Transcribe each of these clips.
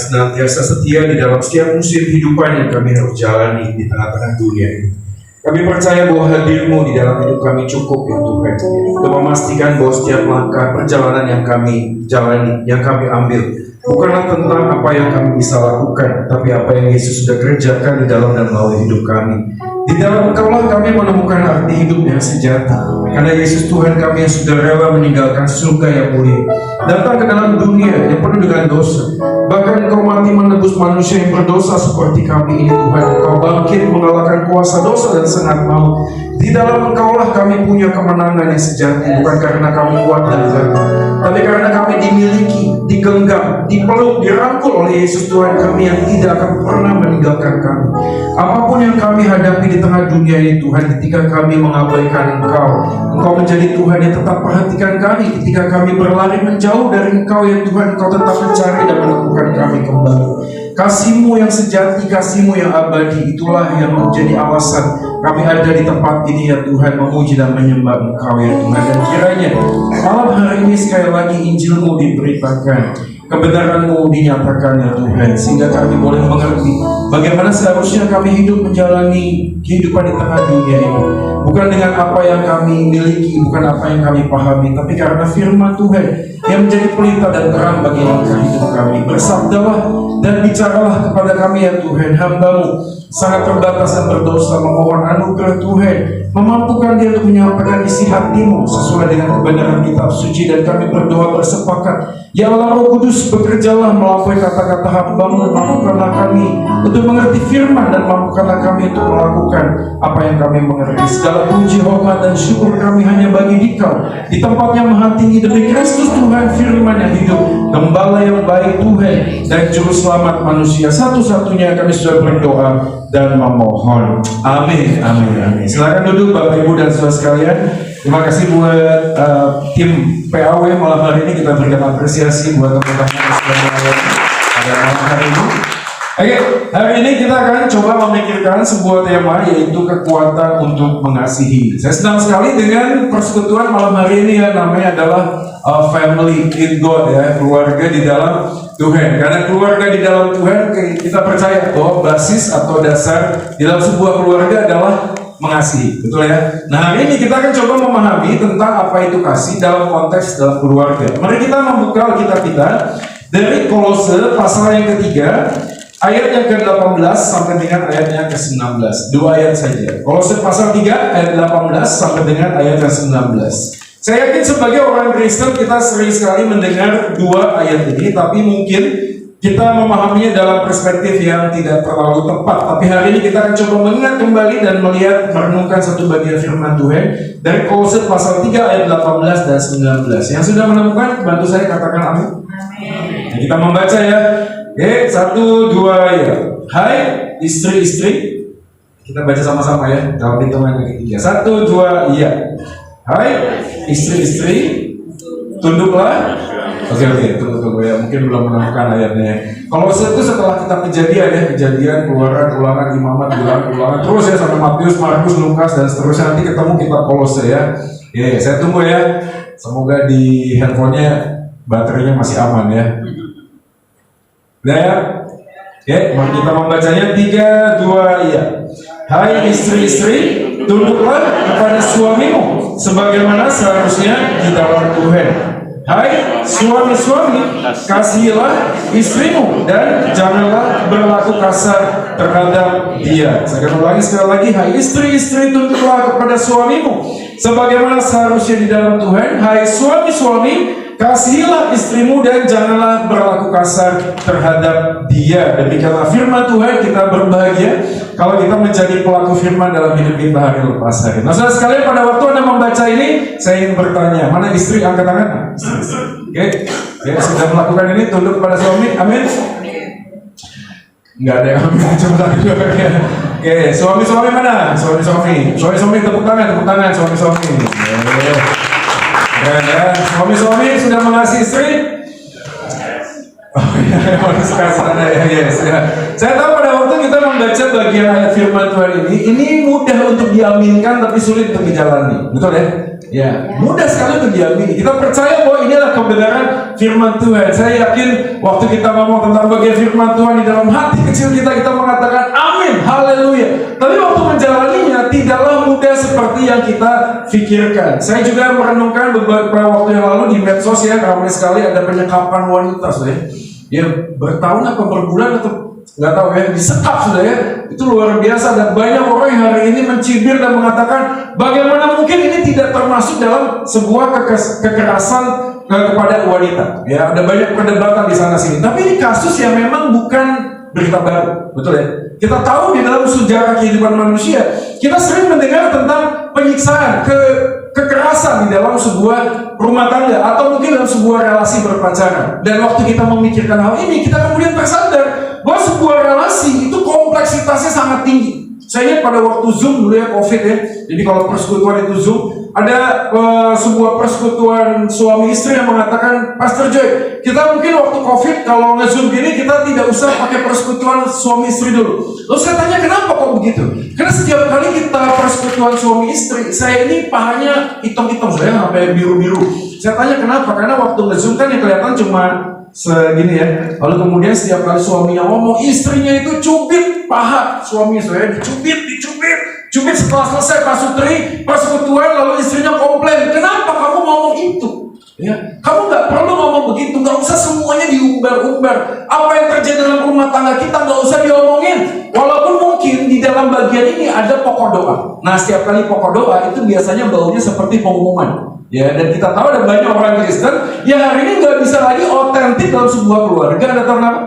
senantiasa setia di dalam setiap musim kehidupan yang kami harus jalani di tengah-tengah dunia ini. Kami percaya bahwa hadir-Mu di dalam hidup kami cukup ya Tuhan, untuk memastikan bahwa setiap langkah perjalanan yang kami jalani, yang kami ambil, bukanlah tentang apa yang kami bisa lakukan, tapi apa yang Yesus sudah kerjakan di dalam dan melalui hidup kami. Di dalam Engkaulah kami menemukan arti hidup yang sejati, karena Yesus Tuhan kami yang sudah rela meninggalkan surga yang mulia, datang ke dalam dunia yang penuh dengan dosa. Bahkan Engkau mati menebus manusia yang berdosa seperti kami ini Tuhan. Engkau bangkit mengalahkan kuasa dosa dan sengat maut. Di dalam Engkaulah kami punya kemenangan yang sejati, bukan karena kami kuat dan gagah, tapi karena kami dimiliki, digenggam, dipeluk, dirangkul oleh Yesus Tuhan kami yang tidak akan pernah meninggalkan kami. Apapun yang kami hadapi di tengah dunia ini Tuhan, ketika kami mengabaikan Engkau, Engkau menjadi Tuhan yang tetap perhatikan kami. Ketika kami berlari menjauh dari Engkau ya Tuhan, Engkau tetap mencari dan menemukan kami kembali. Kasih-Mu yang sejati, Kasih-Mu yang abadi, itulah yang menjadi alasan kami ada di tempat ini ya Tuhan, memuji dan menyembah Engkau ya Tuhan. Dan kiranya malam hari ini sekali lagi Injil-Mu diberitakan, kebenaran-Mu dinyatakan ya Tuhan, sehingga kami boleh mengerti bagaimana seharusnya kami hidup menjalani kehidupan di tengah dunia ini, bukan dengan apa yang kami miliki, bukan apa yang kami pahami, tapi karena firman Tuhan yang menjadi pelita dan terang bagi langkah hidup kami. Bersabdalah dan bicaralah kepada kami ya Tuhan, hamba-Mu sangat terbatas dan berdosa, memohon anugerah Tuhan, memampukan dia untuk menyampaikan isi hati-Mu sesuai dengan kebenaran kitab suci. Dan kami berdoa bersepakat, ya Allah Roh Kudus, bekerjalah melalui kata-kata hamba-Mu, mampukanlah kami untuk mengerti firman dan mampukanlah kami untuk melakukan apa yang kami mengerti. Segala puji, hormat dan syukur kami hanya bagi Dikau di tempat yang maha tinggi, demi Kristus Tuhan, firman yang hidup, gembala yang baik Tuhan, dan juru selamat manusia. Satu-satunya kami sudah berdoa dan memohon. Amin, amin, amin. Silakan duduk Bapak Ibu dan saudara sekalian. Terima kasih buat tim PAW malam hari ini. Kita berikan apresiasi buat teman-teman yang sudah melayani pada malam hari ini. Oke, hari ini kita akan coba memikirkan sebuah tema, yaitu kekuatan untuk mengasihi. Saya senang sekali dengan persekutuan malam hari ini ya, namanya adalah family in God ya, keluarga di dalam Tuhan. Karena keluarga di dalam Tuhan, kita percaya bahwa basis atau dasar di dalam sebuah keluarga adalah mengasihi, betul ya? Nah, hari ini kita akan coba memahami tentang apa itu kasih dalam konteks dalam keluarga. Mari kita membuka Alkitab kita dari Kolose pasal yang ketiga, ayat yang ke-18 sampai dengan ayat yang ke-19. Dua ayat saja. Kolose pasal 3 ayat 18 sampai dengan ayat yang ke-19. Saya yakin sebagai orang Kristen kita sering sekali mendengar dua ayat ini, tapi mungkin kita memahaminya dalam perspektif yang tidak terlalu tepat. Tapi hari ini kita akan coba mengingat kembali dan melihat, merenungkan satu bagian firman Tuhan dari Kolose pasal 3 ayat 18 dan 19. Yang sudah menemukan, bantu saya katakan amin. Nah, kita membaca ya. Oke, 1, 2 ya. Hai istri-istri, kita baca sama-sama ya dalam hitungan yang ketiga. 1, 2 iya. Hai istri-istri, tunduklah. Oke, tunggu ya, mungkin belum menemukan ayatnya. Kalau itu setelah kita kejadian, keluaran, ulangan, imamat, ulangan, terus ya sampai Matius, Markus, Lukas dan seterusnya. Nanti ketemu kitab Kolose ya. Ya, saya tunggu ya. Semoga di handphonenya baterainya masih aman ya. Udah ya? Oke, mari kita membacanya. 3, 2 iya. Hai istri-istri, tunduklah kepada suamimu sebagaimana seharusnya di dalam Tuhan. Hai suami-suami, kasihilah istrimu dan janganlah berlaku kasar terhadap dia. Saya akan ulangi sekali lagi. Hai istri-istri, tunduklah kepada suamimu sebagaimana seharusnya di dalam Tuhan. Hai suami-suami, kasihilah istrimu dan janganlah berlaku kasar terhadap dia. Demikianlah firman Tuhan. Kita berbahagia kalau kita menjadi pelaku firman dalam hidup kita hari lepas hari. Nah, saudara sekalian, pada waktu Anda membaca ini, saya ingin bertanya, mana istri? Angkat tangan. Oke, sudah melakukan ini, tunduk kepada suami. Amin. Enggak ada yang amin. Coba lagi. Oke, suami-suami mana? Suami-suami tepuk tangan, suami-suami. Ya, suami-suami sudah mengasihi istri. Oh iya, orang suka sana ya, yes ya. Saya tahu pada waktu kita membaca bagian ayat firman Tuhan ini mudah untuk diaminkan tapi sulit untuk dijalani, betul ya? Ya, mudah sekali untuk diamini. Kita percaya bahwa ini adalah kebenaran firman Tuhan. Saya yakin waktu kita ngomong tentang bagian firman Tuhan di dalam hati kecil kita mengatakan amin, haleluya. Tapi waktu menjalaninya tidaklah mudah seperti yang kita pikirkan. Saya juga merenungkan beberapa waktu yang lalu di medsos ya, ramai sekali ada penyekapan wanita, saudara. Ya bertahun apa berbulan atau nggak tahu ya, disekap sudah ya. Itu luar biasa dan banyak orang yang hari ini mencibir dan mengatakan bagaimana mungkin ini tidak termasuk dalam sebuah kekerasan kepada wanita. Ya, ada banyak perdebatan di sana sini. Tapi ini kasus yang memang bukan berita baru, betul ya? Kita tahu di dalam sejarah kehidupan manusia, kita sering mendengar tentang penyiksaan, kekerasan di dalam sebuah rumah tangga atau mungkin dalam sebuah relasi berpacaran. Dan waktu kita memikirkan hal ini, kita kemudian tersadar bahwa sebuah relasi itu kompleksitasnya sangat tinggi. Saya ingat pada waktu Zoom dulu ya, COVID ya. Jadi kalau persekutuan itu Zoom, ada sebuah persekutuan suami istri yang mengatakan, Pastor Joy, kita mungkin waktu COVID kalau nge-Zoom gini kita tidak usah pakai persekutuan suami istri dulu. Lalu saya tanya kenapa kok begitu? Karena setiap kali kita persekutuan suami istri, saya ini pahanya hitam-hitam, saya sampai biru-biru. Saya tanya kenapa? Karena waktu nge-Zoom kan yang kelihatan cuma segini ya. Lalu kemudian setiap kali suaminya ngomong, istrinya itu cubit paha suaminya, saya dicubit. Setelah selesai pasutri persekutuan, lalu istrinya komplain, kenapa kamu ngomong itu? Ya, kamu nggak perlu ngomong begitu, nggak usah semuanya diumbar-umbar. Apa yang terjadi dalam rumah tangga kita nggak usah diomongin. Walaupun mungkin di dalam bagian ini ada pokok doa. Nah, setiap kali pokok doa itu biasanya baunya seperti pengumuman. Ya, dan kita tahu ada banyak orang Kristen yang hari ini nggak bisa lagi otentik dalam sebuah keluarga. Ada tahu kenapa?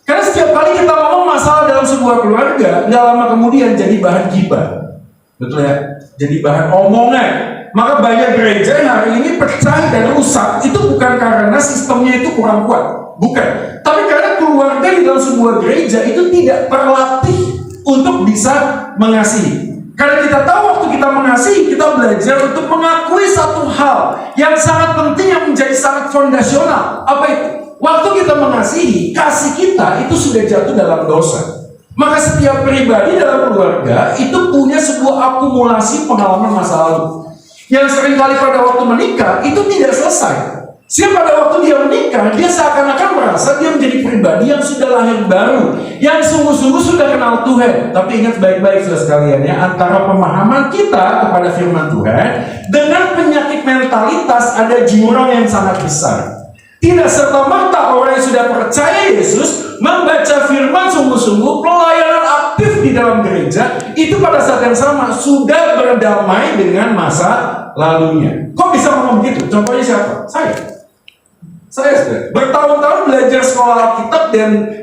Karena setiap kali kita ngomong masalah dalam sebuah keluarga, nggak lama kemudian jadi bahan gibah, betul ya? Jadi bahan omongan. Maka banyak gereja yang hari ini pecah dan rusak itu bukan karena sistemnya itu kurang kuat, bukan. Tapi karena keluarga di dalam sebuah gereja itu tidak terlatih untuk bisa mengasihi. Karena kita tahu waktu kita mengasihi, kita belajar untuk mengakui satu hal yang sangat penting yang menjadi sangat fondasional. Apa itu? Waktu kita mengasihi, kasih kita itu sudah jatuh dalam dosa. Maka setiap pribadi dalam keluarga itu punya sebuah akumulasi pengalaman masa lalu yang seringkali pada waktu menikah itu tidak selesai. Sehingga pada waktu dia menikah, dia seakan-akan merasa dia menjadi pribadi yang sudah lahir baru, yang sungguh-sungguh sudah kenal Tuhan. Tapi ingat baik-baik saudara sekalian ya, antara pemahaman kita kepada firman Tuhan dengan penyakit mentalitas ada jurang yang sangat besar. Tidak serta-merta orang yang sudah percaya Yesus membaca firman sungguh-sungguh, pelayanan aktif di dalam gereja, itu pada saat yang sama sudah berdamai dengan masa lalunya. Kok bisa ngomong begitu? Contohnya siapa? Saya sudah bertahun-tahun belajar sekolah Alkitab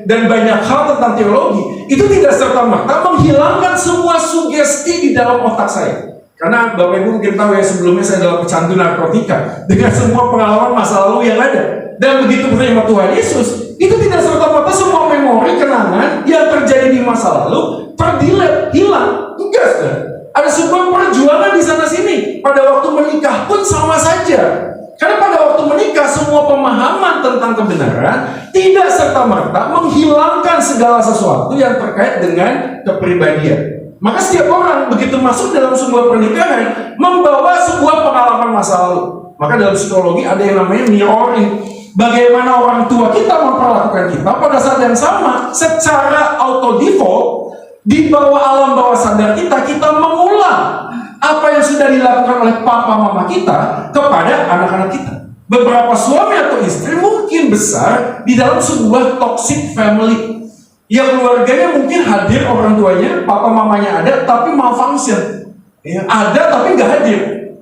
dan banyak hal tentang teologi. Itu tidak serta-merta menghilangkan semua sugesti di dalam otak saya. Karena Bapak Ibu mungkin tahu ya, sebelumnya saya adalah pecandu narkotika dengan semua pengalaman masa lalu yang ada. Dan begitu menerima Tuhan Yesus, itu tidak serta-merta semua memori kenangan yang terjadi di masa lalu terdelete, hilang. Enggak, sudah. Ada sebuah perjuangan di sana sini. Pada waktu menikah pun sama saja. Karena pada waktu menikah semua pemahaman tentang kebenaran tidak serta-merta menghilangkan segala sesuatu yang terkait dengan kepribadian. Maka setiap orang begitu masuk dalam sebuah pernikahan membawa sebuah pengalaman masa lalu. Maka dalam psikologi ada yang namanya mirroring. Bagaimana orang tua kita memperlakukan kita pada saat yang sama secara auto default di bawah alam bawah sadar kita mengulang apa yang sudah dilakukan oleh papa mama kita kepada anak-anak kita. Beberapa suami atau istri mungkin besar di dalam sebuah toxic family. Ya, keluarganya mungkin hadir orang tuanya, papa mamanya ada tapi malfunction. Ya, ada tapi nggak hadir,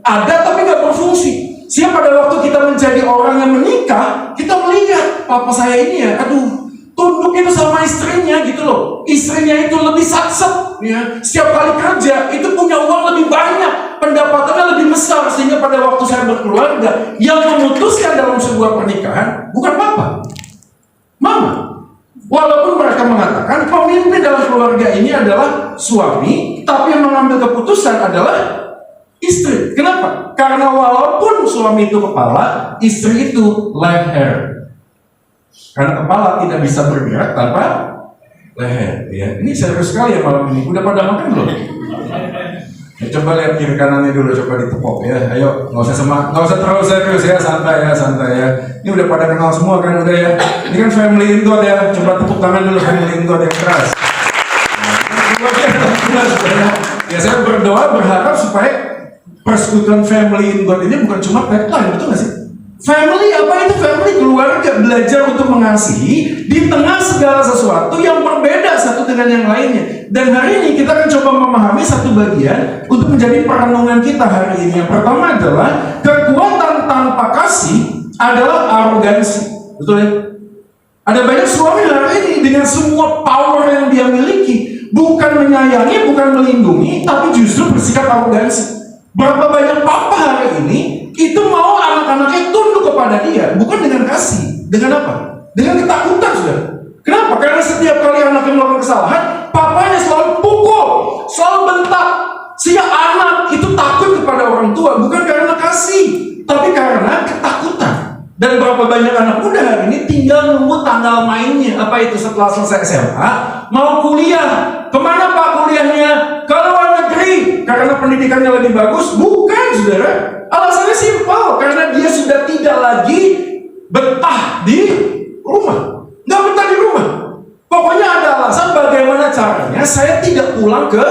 ada tapi nggak berfungsi. Sehingga pada waktu kita menjadi orang yang menikah, kita melihat papa saya ini ya, aduh, tunduk itu sama istrinya gitu loh. Istrinya itu lebih saksep, ya. Setiap kali kerja itu punya uang lebih banyak, pendapatannya lebih besar. Sehingga pada waktu saya berkeluarga, yang memutuskan dalam sebuah pernikahan bukan papa, mama. Walaupun mereka mengatakan pemimpin dalam keluarga ini adalah suami, tapi yang mengambil keputusan adalah istri. Kenapa? Karena walaupun suami itu kepala, istri itu leher. Karena kepala tidak bisa bergerak tanpa leher. Ya. Ini serius sekali ya malam ini. Udah pada makan belum? Ya, coba lihat kiri kanannya dulu, coba ditepok ya. Ayo, nggak usah terlalu serius ya, santai ya. Ini udah pada kenal semua kan udah ya. Ini kan family intort ya. Coba tepuk tangan dulu family intort yang keras. Ya saya berdoa berharap supaya persekutuan family intort ini bukan cuma tagline, betul nggak sih? Family apa itu? Family keluarga belajar untuk mengasihi di tengah segala sesuatu yang berbeda satu dengan yang lainnya. Dan hari ini kita akan coba memahami satu bagian untuk menjadi perenungan kita hari ini. Yang pertama adalah kekuatan tanpa kasih adalah arogansi. Betul ya? Ada banyak suami hari ini dengan semua power yang dia miliki, bukan menyayangi, bukan melindungi, tapi justru bersikap arogansi. Berapa banyak papa hari ini itu mau anak-anaknya tunduk kepada dia, bukan dengan kasih. Dengan apa? Dengan ketakutan, sudah. Kenapa? Karena setiap kali anaknya melakukan kesalahan, papanya selalu pukul, selalu bentak. Sehingga anak itu takut kepada orang tua, bukan karena kasih, tapi karena ketakutan. Dan berapa banyak anak muda hari ini tinggal nunggu tanggal mainnya. Apa itu? Setelah selesai SMA, mau kuliah. Kemana Pak kuliahnya? Ke luar negeri. Karena pendidikannya lebih bagus? Bukan, saudara. Alasannya simpel, karena dia sudah tidak lagi betah di rumah. Nggak betah di rumah. Pokoknya ada alasan bagaimana caranya saya tidak pulang ke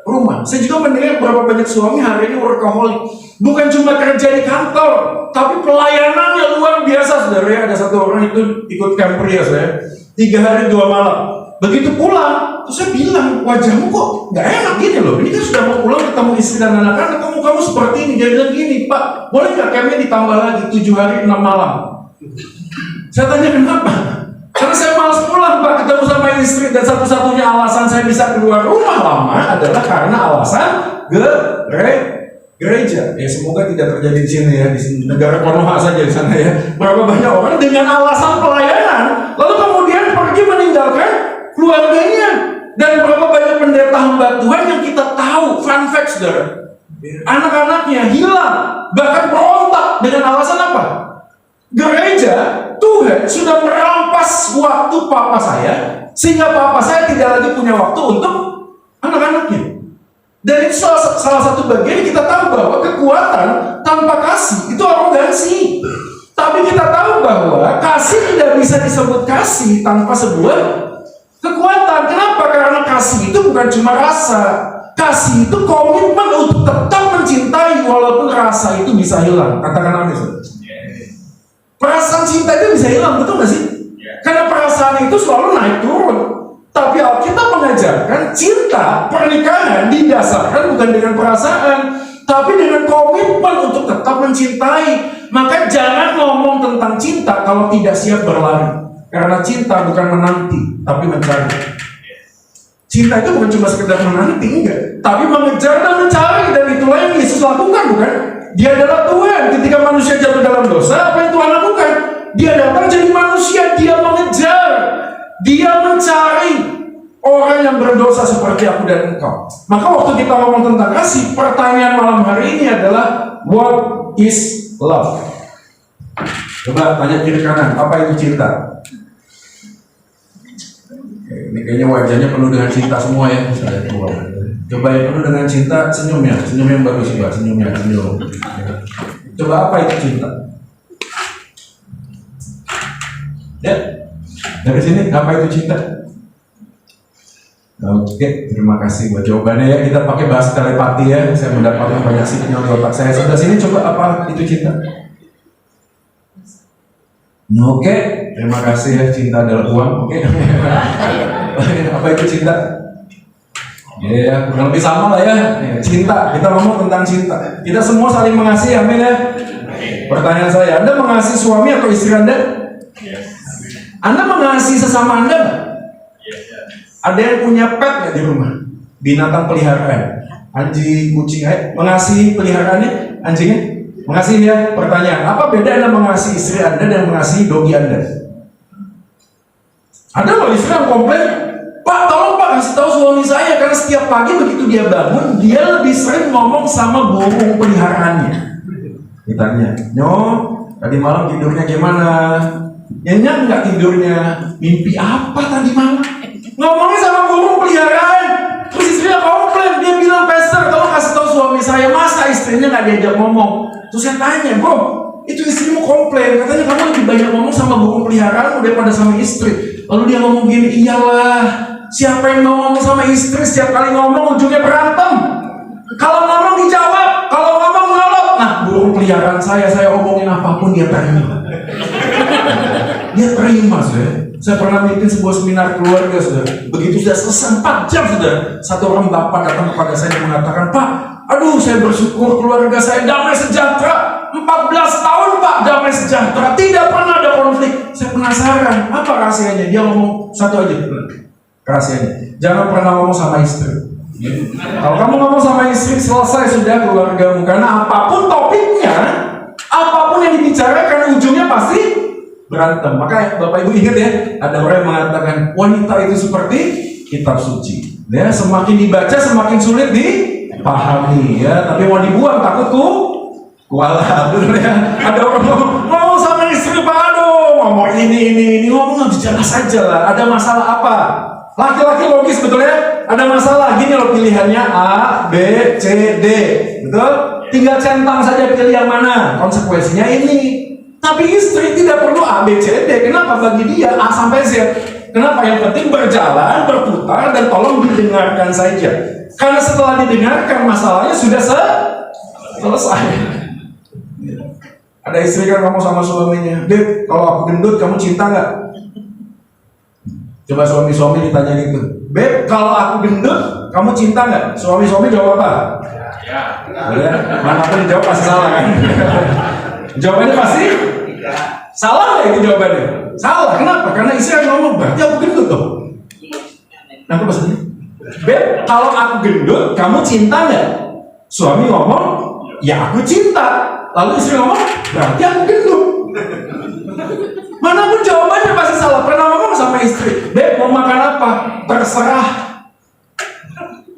rumah. Saya juga mendengar beberapa banyak suami hari ini workaholic. Bukan cuma kerja di kantor, tapi pelayanannya luar biasa, saudara. Ada satu orang itu ikut camper ya, saya 3 hari 2 malam. Begitu pulang, terus saya bilang, wajahmu kok nggak enak gini loh. Ini kan sudah mau pulang ketemu istri dan anak-anak, kamu seperti ini. Dia bilang gini, Pak, boleh nggak campnya ditambah lagi 7 hari 6 malam? Saya tanya kenapa? Karena saya malas pulang Pak ketemu sama istri, dan satu-satunya alasan saya bisa keluar rumah lama adalah karena alasan gereja. Ya semoga tidak terjadi di sini ya, di negara Konoha saja di sana ya. Berapa banyak orang dengan alasan pelayanan lalu kemudian pergi meninggalkan keluarganya. Dan berapa banyak pendeta hamba Tuhan yang kita tahu, fun fact saudara, anak-anaknya hilang, bahkan berontak dengan alasan apa? Gereja Tuhan sudah merampas waktu papa saya, sehingga papa saya tidak lagi punya waktu untuk anak-anaknya. Dan itu salah satu bagian kita tahu bahwa kekuatan tanpa kasih itu arogansi. Tapi kita tahu bahwa kasih tidak bisa disebut kasih tanpa sebuah kekuatan. Kenapa? Karena kasih itu bukan cuma rasa. Kasih itu komitmen untuk tetap mencintai walaupun rasa itu bisa hilang. Katakan amin. Perasaan cinta itu bisa hilang, betul gak sih? Karena perasaan itu selalu naik turun. Tapi Alkitab mengajarkan cinta, pernikahan didasarkan bukan dengan perasaan, tapi dengan komitmen untuk tetap mencintai. Maka jangan ngomong tentang cinta kalau tidak siap berlari. Karena cinta bukan menanti, tapi mencari. Cinta itu bukan cuma sekedar menanti, enggak, tapi mengejar dan mencari. Dan itulah yang Yesus lakukan, bukan? Dia adalah Tuhan. Ketika manusia jatuh dalam dosa, apa yang Tuhan lakukan? Dia datang jadi manusia, dia mengejar, dia mencari orang yang berdosa seperti aku dan engkau. Maka waktu kita ngomong tentang kasih, pertanyaan malam hari ini adalah what is love? Coba tanya kiri kanan, apa itu cinta? Ini kayaknya wajahnya penuh dengan cinta semua ya. Coba yang penuh dengan cinta, senyum yang bagus Pak, senyum. Coba apa itu cinta? Ya, dari sini apa itu cinta? Oke, terima kasih buat jawabannya ya. Kita pakai bahasa telepati ya. Saya mendapatkan banyak sinyal di otak saya. Sebelah sini coba apa itu cinta? Oke, terima kasih ya. Cinta adalah uang. Oke. Apa itu cinta? Ya, kurang lebih sama lah ya. Cinta, kita ngomong tentang cinta. Kita semua saling mengasihi, amin ya. Pertanyaan saya, Anda mengasihi suami atau istri Anda? Anda mengasihi sesama Anda? Ada yang punya pet nggak di rumah? Binatang peliharaan, anjing, kucing, mengasihi peliharaannya, anjingnya? Mengasihi ya. Pertanyaan, apa beda Anda mengasihi istri Anda dan mengasihi dogi Anda? Ada loh istri yang komplain, Pak, tolong Pak kasih tahu suami saya karena setiap pagi begitu dia bangun, dia lebih sering ngomong sama burung peliharaannya. Ditanya, Nyo, tadi malam tidurnya gimana? Nyenyak nggak tidurnya? Mimpi apa tadi malam? Ngomongnya sama burung peliharaan. Terus istrinya komplain, dia bilang, "Pastor, tolong kasih tahu suami saya, masa istrinya nggak diajak ngomong?" Terus saya tanya, "Bro, itu istrimu komplain, katanya kamu lebih banyak ngomong sama burung peliharaan daripada sama istri." Lalu dia ngomong gini, "Iyalah, siapa yang mau ngomong sama istri setiap kali ngomong ujungnya berantem? Kalau ngomong dijawab, kalau ngomong nolak." Nah, burung peliharaan saya omongin apapun dia terima. Dia terima, sudah. Saya pernah mimpin sebuah seminar keluarga, sudah. Begitu sudah selesai 4 jam, sudah. Satu orang bapak datang kepada saya dan mengatakan, "Pak, aduh, saya bersyukur keluarga saya damai sejahtera. 14 tahun, Pak, damai sejahtera. Tidak pernah ada konflik." Saya penasaran, apa rahasianya? Dia ngomong satu aja. Rahasianya, jangan pernah ngomong sama istri. Kalau kamu ngomong sama istri, selesai sudah keluargamu. Karena apapun topiknya, apapun yang dibicarakan, ujungnya pasti berantem. Maka Bapak Ibu ingat ya, ada orang yang mengatakan wanita itu seperti kitab suci. Ya, semakin dibaca semakin sulit dipahami. Ya, tapi mau dibuang takutku kualat. Ya. Ada orang ngomong sama istri, Pak, aduh, ngomong ini, ngomong harus jelas saja lah. Ada masalah apa? Laki-laki logis betul ya. Ada masalah gini loh, pilihannya A, B, C, D, betul? Tinggal centang saja pilih yang mana. Konsekuensinya ini. Tapi istri tidak perlu A, B, C, D. Kenapa? Bagi dia A sampai Z. Kenapa? Yang penting berjalan, berputar, dan tolong didengarkan saja. Karena setelah didengarkan, masalahnya sudah selesai. Ada istri kan ngomong sama suaminya, "Beb, kalau aku gendut, kamu cinta nggak?" Coba suami-suami ditanya gitu, "Beb, kalau aku gendut, kamu cinta nggak?" Suami-suami jawab apa? Ya. Manapun jawab pasti salah kan? Jawabannya pasti salah nggak itu jawabannya? Salah. Kenapa? Karena istri yang ngomong, "Berarti aku gendut dong." Nanti maksudnya, "Beb, kalau aku gendut, kamu cinta nggak?" Suami ngomong, "Ya aku cinta." Lalu istri ngomong, "Berarti aku gendut." Manapun jawabannya pasti salah. Pernah ngomong sama istri, "Beb, mau makan apa?" "Terserah."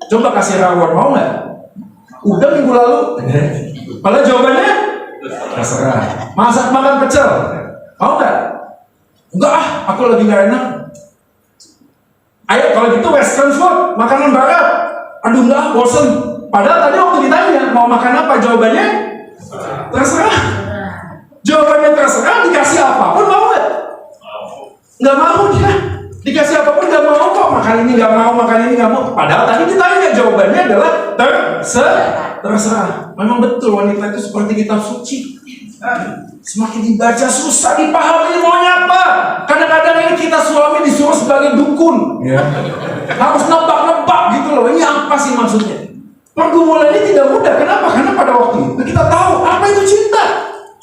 Coba kasih rawon, mau nggak? Udah minggu lalu. Padahal jawabannya terserah. Masak makan pecel, mau nggak? "Enggak ah, aku lagi nggak enak." "Ayo kalau gitu western food, makanan barat." "Aduh enggak, bosen." Padahal tadi waktu ditanya mau makan apa, jawabannya terserah. Jawabannya terserah, dikasih apapun mau nggak? Nggak mau dia. Dikasih apapun nggak mau kok. Makan ini nggak mau, makan ini nggak mau. Padahal tadi ditanya, jawabannya adalah terserah. Memang betul wanita itu seperti kitab suci. Semakin dibaca susah dipahami maunya apa. Kadang-kadang ini kita suami disuruh sebagai dukun, ya. Harus nebak-nebak gitu loh. Ini apa sih maksudnya? Pergumulan ini tidak mudah. Kenapa? Karena pada waktu itu kita tahu apa itu cinta.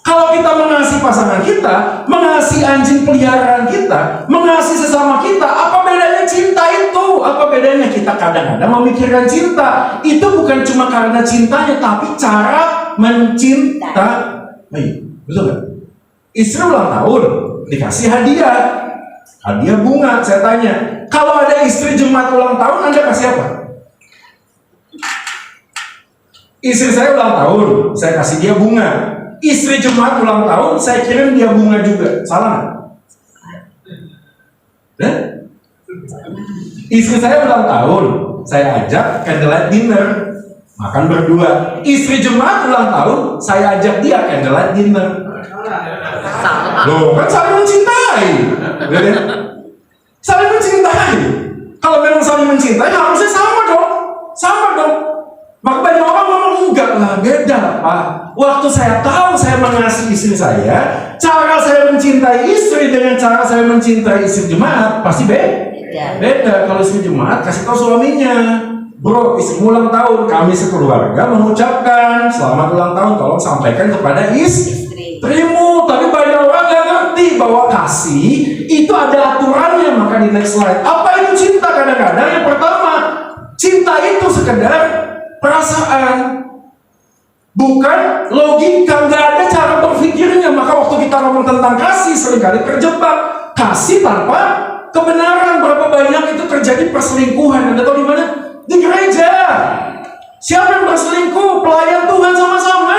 Kalau kita mengasihi pasangan kita, mengasihi anjing peliharaan kita, mengasihi sesama kita, apa bedanya cinta itu? Apa bedanya kita kadang-kadang memikirkan cinta? Itu bukan cuma karena cintanya, tapi cara mencintai. Betul nggak? Istri ulang tahun, dikasih hadiah. Hadiah bunga. Saya tanya, kalau ada istri Jumat ulang tahun, Anda kasih apa? Istri saya ulang tahun, saya kasih dia bunga. Istri Jumat ulang tahun, saya kirim dia bunga juga. Salah nggak? Istri saya ulang tahun, saya ajak candlelight dinner, makan berdua. Istri Jumat ulang tahun, saya ajak dia candlelight dinner. Loh, kan saling mencintai. Saling mencintai. Kalau memang saling mencintai, harusnya sama dong. Sama dong. Maka banyak orang ngomong, "Enggak lah, beda lah Pak. Waktu saya tahu saya mengasihi istri saya, cara saya mencintai istri dengan cara saya mencintai istri Jumat pasti beda. Kalau istri Jumat kasih tahu suaminya, "Bro, istri ulang tahun, kami sekeluarga mengucapkan selamat ulang tahun, tolong sampaikan kepada istrimu." Tapi banyak orang nggak ngerti bahwa kasih itu ada aturannya. Maka di next slide, apa itu cinta? Kadang-kadang yang pertama, cinta itu sekedar perasaan, bukan logika. Nggak ada cara berpikirnya. Maka waktu kita ngomong tentang kasih, seringkali terjebak. Kasih tanpa kebenaran. Berapa banyak itu terjadi perselingkuhan? Anda tahu di mana? Di gereja. Siapa yang berselingkuh? Pelayan Tuhan sama-sama.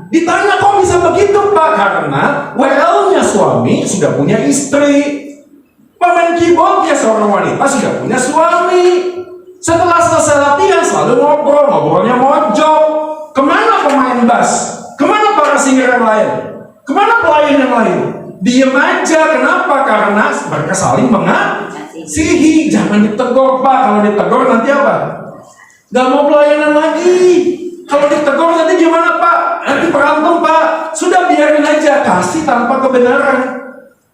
Ditanya, "Kok bisa begitu Pak?" Karena WL-nya suami sudah punya istri. Pemain keyboardnya seorang wanita sudah punya suami. Setelah selesai latihan selalu ngobrolnya mojok. Kemana pemain bass? Kemana para singer yang lain? Kemana pelayan yang lain? Diem aja. Kenapa? Karena mereka saling mengasihi. Jangan ditegur, Pak. Kalau ditegur nanti apa? Gak mau pelayanan lagi. Kalau ditegur nanti gimana, Pak? Nanti berantem, Pak. Sudah biarin aja. Kasih tanpa kebenaran.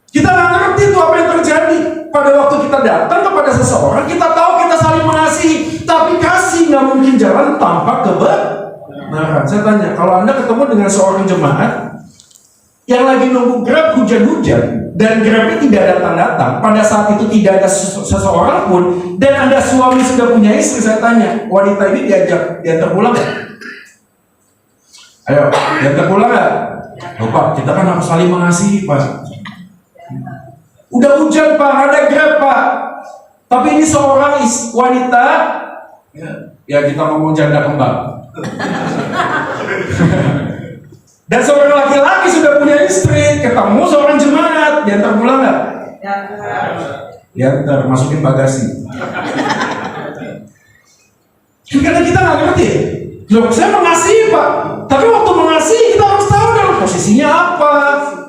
Kita nggak ngerti tuh apa yang terjadi. Pada waktu kita datang kepada seseorang, kita tahu kita saling mengasihi. Tapi kasih nggak mungkin jalan tanpa kebenaran. Saya tanya, kalau Anda ketemu dengan seorang jemaat yang lagi nunggu Grab hujan-hujan, dan Grabnya tidak datang-datang, pada saat itu tidak ada seseorang pun, dan Anda suami sudah punya istri, saya tanya, wanita ini diantar pulang nggak? Ayo, diantar pulang nggak? Oh, Pak, kita kan harus saling mengasihi, Pak. Udah hujan, Pak, ada Grab, Pak. Tapi ini seorang wanita, ya kita ngomong janda kembang. Dan seorang laki-laki sudah punya istri, ketemu seorang jemaat, diantar pulang nggak? Diantar, masukin bagasi. Karena kita nggak ngerti. Loh, saya mengasihi, Pak. Tapi waktu mengasihi kita harus tahu dalam posisinya apa.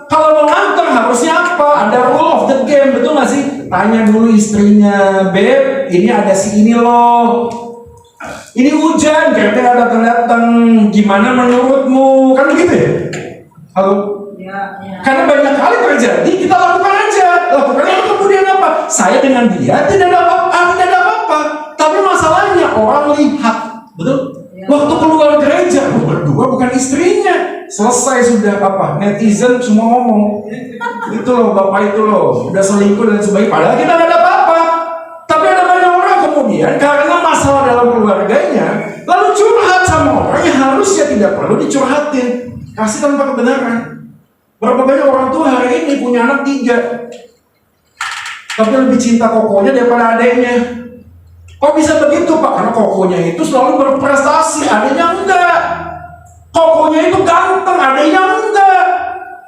Kalau mau nganter harusnya apa? Ada rule of the game, betul nggak sih? Tanya dulu istrinya, Beb, ini ada si ini loh. Ini hujan, Grabnya datang-datang. Gimana menurutmu? Kan begitu ya? Halo? Ya. Karena banyak kali terjadi, kita lakukan aja. Lakukan lalu kemudian apa? Saya dengan dia tidak ada apa-apa. Tapi masalahnya orang lihat, betul? Ya. Waktu keluar gereja, berdua bukan istrinya. Selesai sudah apa? Netizen semua ngomong. Itu loh, bapak itu loh, udah selingkuh dan sebagainya. Padahal kita nggak ada apa-apa. Tapi ada banyak orang kemudian karena masalah dalam keluarganya, lalu curhat sama orang yang harusnya tidak perlu dicurhatin. Kasih tanpa kebenaran. Berapa banyak orang tua hari ini punya anak 3, tapi lebih cinta kokonya daripada adeknya. Kok bisa begitu, Pak? Karena kokonya itu selalu berprestasi, adeknya enggak. Kokonya itu ganteng, adeknya enggak.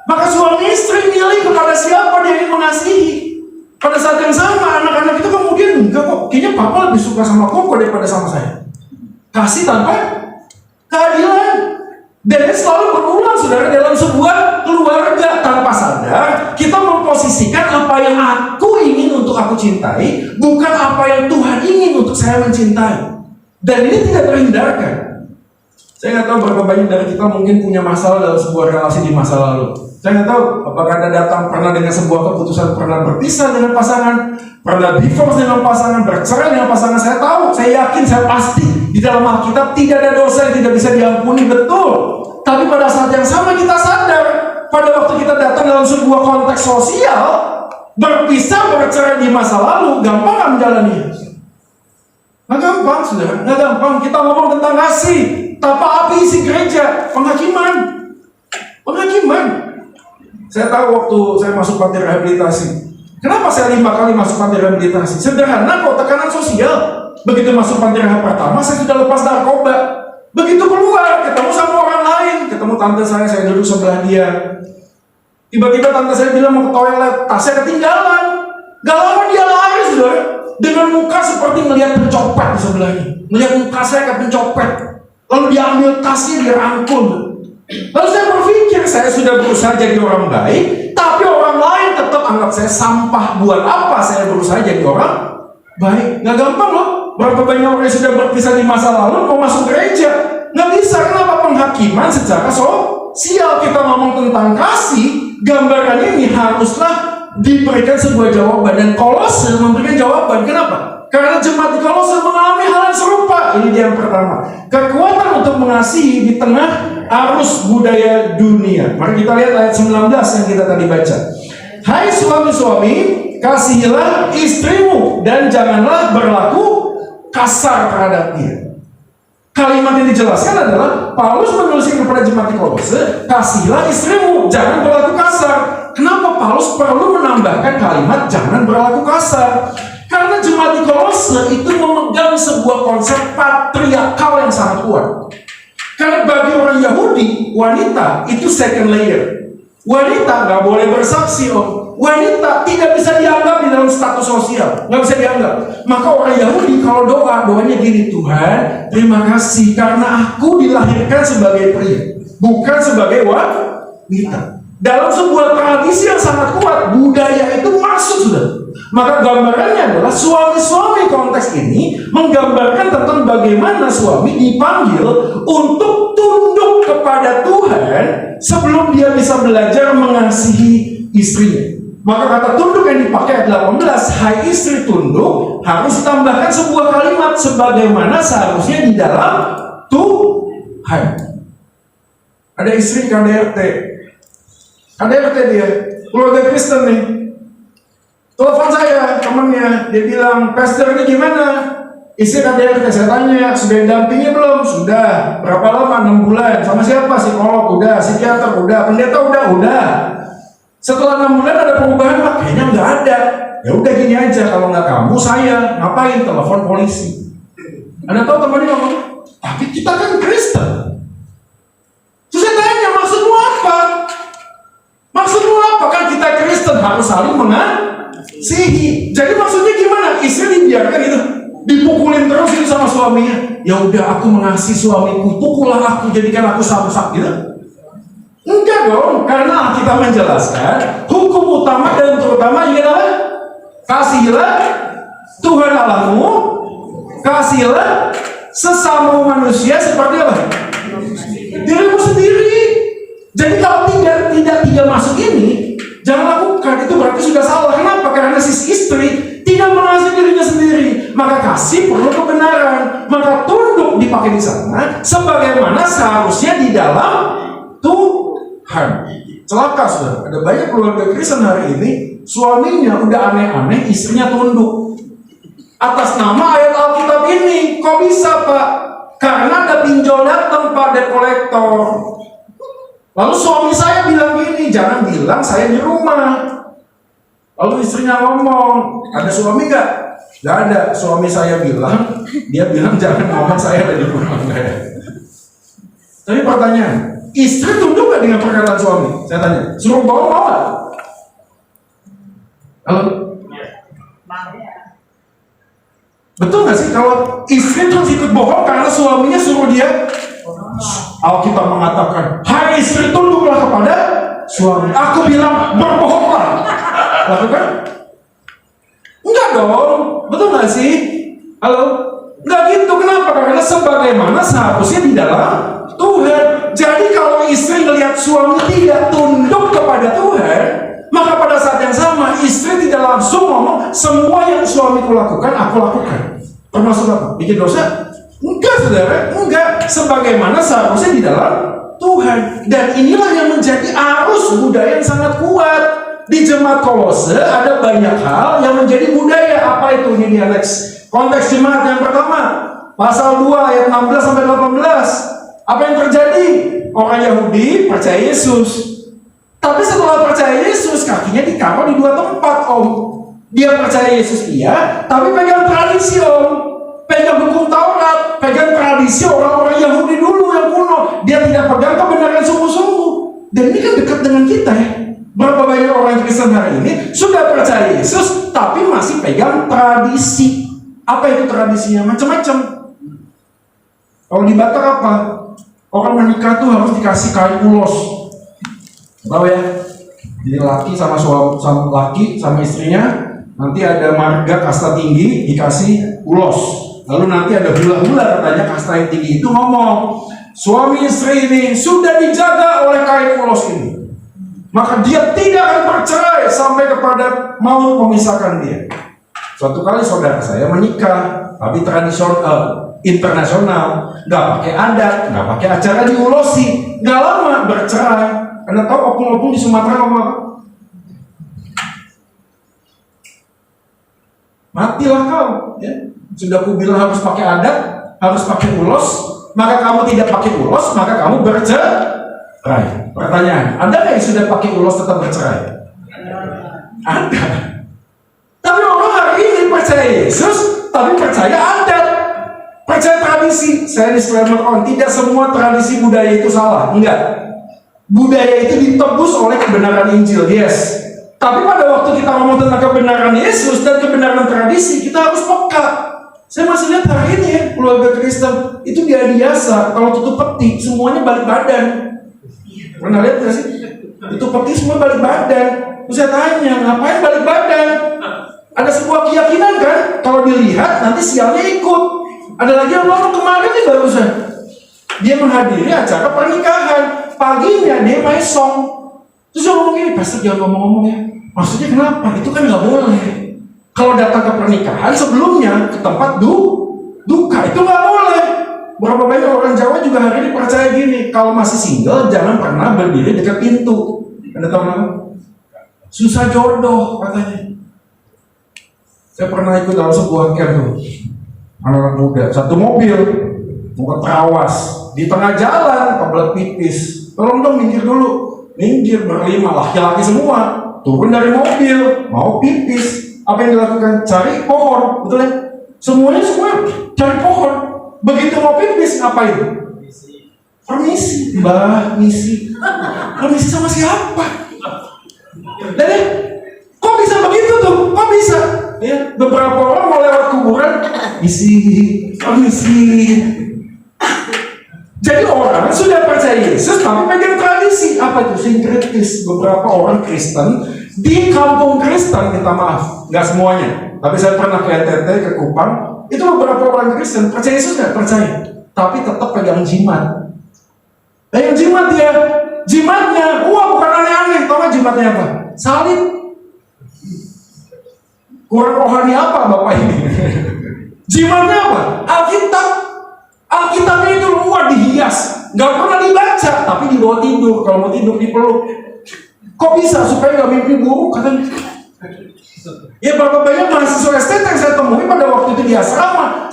Maka suami istri milih kepada siapa dia ingin mengasihi. Pada saat yang sama, anak-anak itu kemudian enggak kok. Kayaknya papa lebih suka sama koko daripada sama saya. Kasih tanpa keadilan. Dan ini selalu berulang, saudara, dalam sebuah keluarga. Tanpa sadar, kita memposisikan apa yang aku ingin untuk aku cintai, bukan apa yang Tuhan ingin untuk saya mencintai. Dan ini tidak terhindarkan. Saya nggak tahu berapa banyak dari kita mungkin punya masalah dalam sebuah relasi di masa lalu. Saya nggak tahu apakah Anda datang pernah dengan sebuah keputusan, pernah berpisah dengan pasangan, pernah divorce dengan pasangan, bercerai dengan pasangan. Saya tahu, saya yakin, saya pasti di dalam Alkitab tidak ada dosa yang tidak bisa diampuni, betul. Tapi pada saat yang sama kita sadar, pada waktu kita datang dalam sebuah konteks sosial, berpisah, bercerai di masa lalu, gampang nggak menjalani? Nggak gampang, saudara, nggak gampang. Kita ngomong tentang kasih, tanpa api isi gereja, penghakiman. Saya tahu waktu saya masuk panti rehabilitasi. Kenapa saya 5 kali masuk panti rehabilitasi? Sederhana kok, tekanan sosial. Begitu masuk panti rehab pertama, saya sudah lepas narkoba. Begitu keluar, ketemu sama orang lain, ketemu tante saya duduk sebelah dia. Tiba-tiba tante saya bilang mau ke toilet, tasnya ketinggalan. Gak lama dia lari, saudara, dengan muka seperti melihat pencopet di sebelahnya. Melihat muka saya kayak pencopet. Lalu dia ambil tasnya, dia rangkul. Lalu saya berpikir, saya sudah berusaha jadi orang baik, tapi orang lain tetap anggap saya sampah. Buat apa saya berusaha jadi orang baik? Gak gampang loh. Berapa banyak orang yang sudah berpisah di masa lalu mau masuk gereja? Gak bisa. Kenapa? Penghakiman secara sosial. Kita ngomong tentang kasih, gambaran ini haruslah diberikan sebuah jawaban. Dan Kolose memberikan jawaban. Kenapa? Karena jemaat di Kolose mengalami hal yang serupa. Ini dia yang pertama. Kekuatan untuk mengasihi di tengah arus budaya dunia. Mari kita lihat ayat 19 yang kita tadi baca. Hai suami-suami, kasihilah istrimu dan janganlah berlaku kasar terhadapnya. Kalimat yang dijelaskan adalah Paulus menuliskan kepada jemaat di Kolose, kasihilah istrimu, jangan berlaku kasar. Kenapa Paulus perlu menambahkan kalimat jangan berlaku kasar? Karena jemaat di Kolose itu memegang sebuah konsep patriarkal yang sangat kuat. Karena bagi orang Yahudi, wanita itu second layer. Wanita nggak boleh bersaksi, Om. Wanita tidak bisa dianggap di dalam status sosial, nggak bisa dianggap. Maka orang Yahudi kalau doanya gini, Tuhan, terima kasih karena aku dilahirkan sebagai pria, bukan sebagai wanita. Dalam sebuah tradisi yang sangat kuat, budaya itu masuk sudah. Maka gambarannya adalah suami-suami konteks ini menggambarkan tentang bagaimana suami dipanggil untuk tunduk kepada Tuhan sebelum dia bisa belajar mengasihi istrinya. Maka kata tunduk yang dipakai ayat 18, hai istri tunduk, harus ditambahkan sebuah kalimat sebagaimana seharusnya di dalam Tuhan. Ada istri KDRT dia, keluarga Kristen nih. Telepon saya, temannya, dia bilang, Pastor ini gimana? Istri KDRT, saya tanya, sudah didampingi belum? Sudah. Berapa lama? 6 bulan. Sama siapa? Psikolog, udah. Psikiater, udah. Pendeta, udah. Setelah 6 bulan ada perubahan, Pak? Kayaknya nggak ada. Ya udah gini aja, kalau nggak kamu, saya. Ngapain? Telepon polisi. Anda tahu temannya ngomong, tapi kita kan Kristen. Terus saya tanya, maksudmu apa? Maksudmu apa? Kan kita Kristen harus saling mengasihi. Jadi maksudnya gimana? Istri dibiarkan gitu, dipukulin terus itu sama suaminya. Ya udah, aku mengasihi suamiku, pukullah aku, jadikan aku samsak gitu. Enggak dong, karena kita menjelaskan hukum utama dan terutama ialah kasihilah Tuhan Allahmu, kasihilah sesama manusia seperti apa? Dirimu sendiri. Jadi kalau tidak masuk ini, jangan lakukan. Itu berarti sudah salah. Kenapa? Karena si istri tidak mengasihi dirinya sendiri. Maka kasih perlu kebenaran. Maka tunduk dipakai di sana sebagaimana seharusnya di dalam Tuhan. Celaka sudah. Ada banyak keluarga Kristen hari ini, suaminya udah aneh-aneh, istrinya tunduk. Atas nama ayat Alkitab ini, kok bisa Pak? Karena ada pinjol datang Pak, debt collector. Lalu suami saya bilang gini, jangan bilang saya di rumah. Lalu istrinya ngomong, ada suami nggak? Nggak ada. Suami saya bilang, dia bilang jangan ngomong saya ada di rumah. Tapi pertanyaan, istri tunduk nggak dengan perkataan suami? Saya tanya, suruh bohong mau nggak? Halo? Betul nggak sih kalau istri terus ikut bohong karena suaminya suruh dia? Alkitab mengatakan, hai istri tunduklah kepada suami. Aku bilang berbohonglah. Lakukan? Enggak dong. Betul nggak sih? Halo? Enggak gitu. Kenapa? Karena sebagaimana seharusnya di dalam Tuhan. Jadi kalau istri melihat suami tidak tunduk kepada Tuhan, maka pada saat yang sama istri tidak langsung ngomong semua yang suamiku lakukan aku lakukan. Termasuk apa? Bikin dosa? Enggak saudara, enggak. Sebagaimana seharusnya di dalam Tuhan. Dan inilah yang menjadi arus budaya yang sangat kuat. Di jemaat Kolose ada banyak hal yang menjadi budaya. Apa itu? Ini Alex. Konteks jemaat yang pertama, pasal 2 ayat 16 sampai 18. Apa yang terjadi? Orang Yahudi percaya Yesus. Tapi setelah percaya Yesus, kakinya ditaruh di 2 tempat, Om. Dia percaya Yesus iya, tapi pegang tradisi, Om. Pegang hukum Taurat, pegang tradisi orang-orang Yahudi dulu yang kuno. Dia tidak pegang kebenaran sungguh-sungguh. Dan ini kan dekat dengan kita ya. Berapa banyak orang Kristen hari ini sudah percaya Yesus, tapi masih pegang tradisi. Apa itu tradisinya? Macam-macam. Kalau di Batak apa? Orang menikah tuh harus dikasih kain ulos. Tahu ya? Jadi laki sama laki sama istrinya, nanti ada marga kasta tinggi dikasih ulos. Lalu nanti ada hula-hula katanya kasta yang tinggi itu ngomong, suami istri ini sudah dijaga oleh kain ulos ini, maka dia tidak akan bercerai sampai kepada maut memisahkan dia. Suatu kali saudara saya menikah, tapi tradisional, internasional, nggak pakai adat, nggak pakai acara diulosi, nggak lama bercerai. Anda tahu opung-opung di Sumatera ngomong apa? Matilah kau, ya. Sudah aku bilang harus pakai adat, harus pakai ulos, maka kamu tidak pakai ulos, maka kamu bercerai. Pertanyaan, ada nggak yang sudah pakai ulos tetap bercerai? Ada. Tapi orang hari ini percaya Yesus, tapi percaya adat, percaya tradisi. Saya disclaimer on, tidak semua tradisi budaya itu salah, enggak. Budaya itu ditebus oleh kebenaran Injil, yes. Tapi pada waktu kita ngomong tentang kebenaran Yesus dan kebenaran tradisi, kita harus peka. Saya masih lihat hari ini ya, keluarga Kristen itu biasa. Kalau tutup peti, semuanya balik badan. Pernah lihat nggak sih? Tutup peti semua balik badan. Terus saya tanya, ngapain balik badan? Ada sebuah keyakinan kan? Kalau dilihat nanti sialnya ikut. Ada lagi yang ngomong kemarin nih barusan. Dia menghadiri acara pernikahan. Paginya dia main song. Terus dia ngomong gini, pastor jangan ngomong-ngomong ya. Maksudnya kenapa? Itu kan nggak boleh. Kalau datang ke pernikahan sebelumnya ke tempat duka itu nggak boleh. Berapa banyak orang Jawa juga hari ini percaya gini, kalau masih single jangan pernah berdiri dekat pintu. Anda tahu kenapa? Susah jodoh katanya. Saya pernah ikut dalam sebuah camp tuh, anak-anak muda, satu mobil mau ke Trawas, di tengah jalan kebelet pipis. Tolong dong minggir dulu, minggir berlima laki-laki semua, turun dari mobil mau pipis. Apa yang dilakukan? Cari pohon, betul ya? Semuanya cari pohon. Begitu mau pipis ngapain? Permisi, Mbah, misi. Permisi sama siapa? Dan ya, kok bisa begitu tuh? Kok bisa? Ya, beberapa orang mau lewat kuburan, permisi. Jadi orang sudah percaya Yesus tapi pegang tradisi. Apa itu? Sinkretis. Beberapa orang Kristen di kampung Kristen, minta maaf, nggak semuanya. Tapi saya pernah ke NTT, ke Kupang, itu beberapa orang Kristen percaya Yesus nggak? Percaya. Tapi tetap pegang jimat. Pegang jimat dia. Jimatnya, wah bukan aneh-aneh. Tahu nggak jimatnya apa? Salib. Kurang rohani apa Bapak ini? Jimatnya apa? Alkitab. Alkitabnya itu luar dihias, nggak pernah dibaca, tapi dibawa tidur. Kalau mau tidur dipeluk. Kok bisa supaya nggak mimpi buruk katanya? Ya berapa banyak mahasiswa STT yang saya temui pada waktu itu di asrama,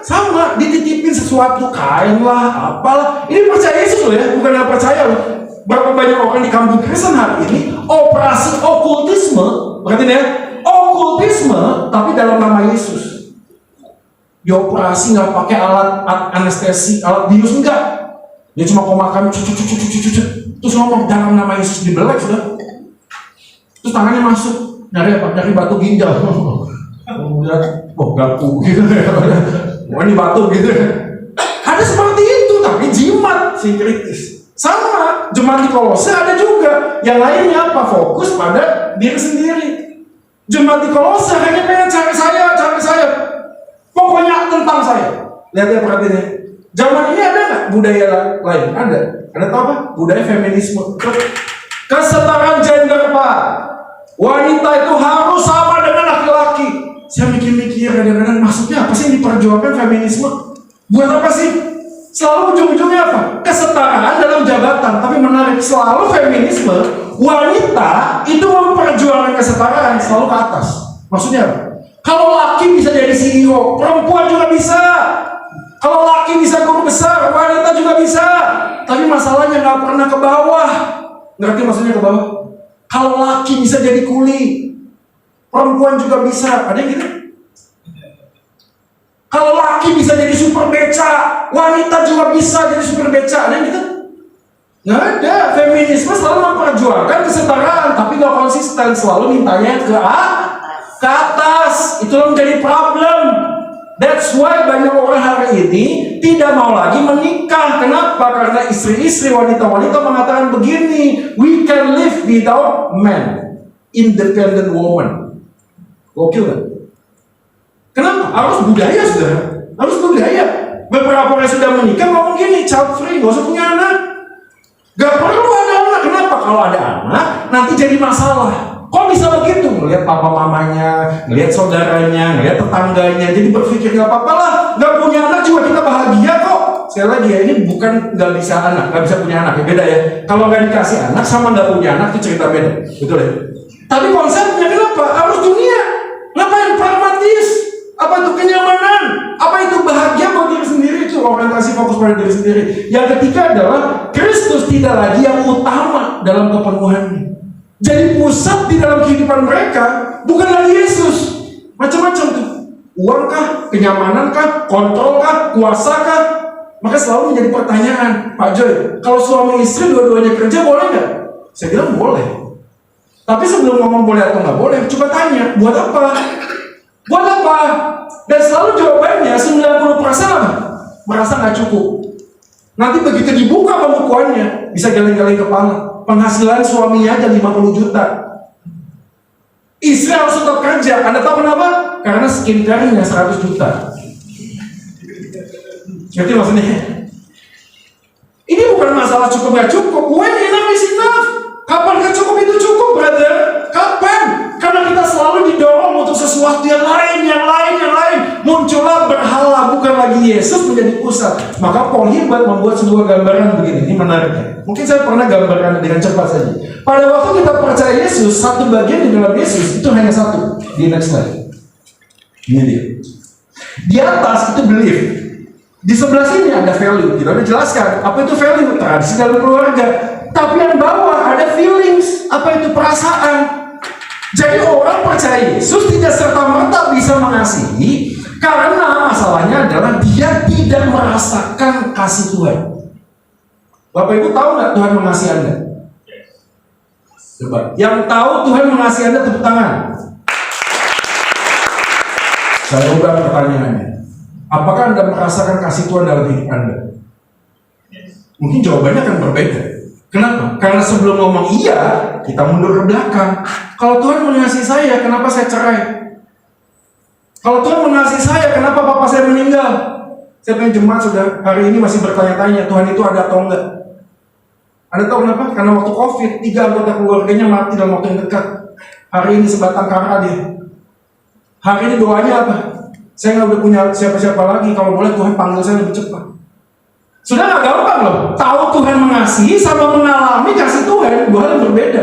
sama dititipin sesuatu, kain lah, apalah. Ini percaya Yesus loh ya, bukan yang percaya loh. Berapa banyak orang di kampung Kristen hari ini operasi okultisme, berarti ya, okultisme, tapi dalam nama Yesus. Dioperasi nggak pakai alat anestesi, alat bius enggak. Dia cuma komakan, terus ngomong dalam nama Yesus dibelek sudah. Terus tangannya masuk, dari apa? Dari batu ginjal. Kemudian, gaku gitu. Wah ini batu gitu. Ada seperti itu, tapi jimat sinkritis. Sama, jemaat di Kolose ada juga. Yang lainnya apa? Fokus pada diri sendiri. Jemaat di Kolose hanya pengen cari saya. Pokoknya tentang saya. Lihat ya perhatiannya. Zaman ini ada nggak budaya lain? Ada. Ada tahu apa? Budaya feminisme. Kesetaraan gender Pak. Wanita itu harus sama dengan laki-laki. Saya mikir-mikir kadang-kadang maksudnya apa sih yang diperjuangkan feminisme? Buat apa sih? Selalu ujung-ujungnya apa? Kesetaraan dalam jabatan. Tapi menarik, selalu feminisme, wanita itu memperjuangkan kesetaraan selalu ke atas. Maksudnya apa? Kalau laki bisa jadi CEO, perempuan juga bisa. Kalau laki bisa guru besar, wanita juga bisa. Tapi masalahnya nggak pernah ke bawah. Ngerti maksudnya ke bawah? Kalau laki bisa jadi kuli, perempuan juga bisa. Ada yang gitu? Kalau laki bisa jadi super beca, wanita juga bisa jadi super beca. Ada yang gitu? Nggak ada. Feminisme selalu memperjuangkan kesetaraan, tapi nggak konsisten. Selalu mintanya ke atas. Itulah menjadi problem. That's why banyak orang hari ini tidak mau lagi menikah. Kenapa? Karena istri-istri, wanita-wanita mengatakan begini, we can live without men, independent woman. Gokil kan? Kenapa? Harus budaya saudara. Harus budaya. Beberapa orang sudah menikah ngomong gini, child free, gak usah punya anak. Gak perlu ada anak. Kenapa? Kalau ada anak nanti jadi masalah. Kok bisa begitu? Ngelihat papa mamanya, ngelihat saudaranya, ngelihat tetangganya, jadi berpikir nggak apa-apa lah, nggak punya anak juga kita bahagia kok. Sekali lagi ya, ini bukan nggak bisa anak, nggak bisa punya anak, ya beda ya. Kalau nggak dikasih anak sama nggak punya anak itu cerita beda, betul ya. Tapi konsepnya kenapa? Harus dunia. Ngapain pragmatis? Apa itu kenyamanan? Apa itu bahagia buat diri sendiri? Itu orientasi fokus pada diri sendiri. Yang ketiga adalah Kristus tidak lagi yang utama dalam kepenuhannya. Jadi pusat di dalam kehidupan mereka bukan lagi Yesus. Macam-macam tuh. Uang kah? Kenyamanan kah? Kontrol kah? Kuasa kah? Maka selalu menjadi pertanyaan, Pak Joy, kalau suami istri dua-duanya kerja boleh nggak? Saya bilang boleh. Tapi sebelum ngomong boleh atau nggak boleh, coba tanya, buat apa? Buat apa? Dan selalu jawabannya 90% apa? Merasa nggak cukup. Nanti begitu dibuka pembukuannya, bisa geleng-geleng kepala. Penghasilan suaminya aja 50 juta. Istri harus tetap kerja. Anda tahu kenapa? Karena skincare-nya 100 juta. Ngerti maksudnya? Ini bukan masalah cukup gak cukup. When enough is enough. Kapan gak cukup itu cukup, brother? Kapan? Karena kita selalu didorong untuk sesuatu yang lain. Muncullah berhala, bukan lagi Yesus menjadi pusat. Maka Paul Hilbert membuat sebuah gambaran begini. Ini menariknya. Mungkin saya pernah gambarkan dengan cepat saja. Pada waktu kita percaya Yesus, satu bagian di dalam Yesus itu hanya satu. Di next slide. Ini dia. Di atas itu belief. Di sebelah sini ada value. Kita udah jelaskan apa itu value, tradisi dalam keluarga. Tapi yang bawah ada feelings. Apa itu perasaan? Jadi orang percaya Yesus tidak serta-merta bisa mengasihi karena masalahnya adalah dia tidak merasakan kasih Tuhan. Bapak Ibu tahu nggak Tuhan mengasihi Anda? Coba. Yang tahu Tuhan mengasihi Anda tepuk tangan. Saya ubah pertanyaannya. Apakah Anda merasakan kasih Tuhan dalam hidup Anda? Mungkin jawabannya akan berbeda. Kenapa? Karena sebelum ngomong iya, kita mundur ke belakang. Kalau Tuhan mengasihi saya, kenapa saya cerai? Kalau Tuhan mengasihi saya, kenapa papa saya meninggal? Saya pengen jemaat sudah hari ini masih bertanya-tanya, Tuhan itu ada atau enggak? Anda tahu kenapa? Karena waktu COVID, 3 anggota keluarganya mati dalam waktu yang dekat. Hari ini sebatang kara dia. Hari ini doanya apa? Saya nggak udah punya siapa-siapa lagi. Kalau boleh Tuhan panggil saya lebih cepat. Sudah nggak gampang loh. Tahu Tuhan mengasihi sama mengalami kasih Tuhan, dua hal yang berbeda.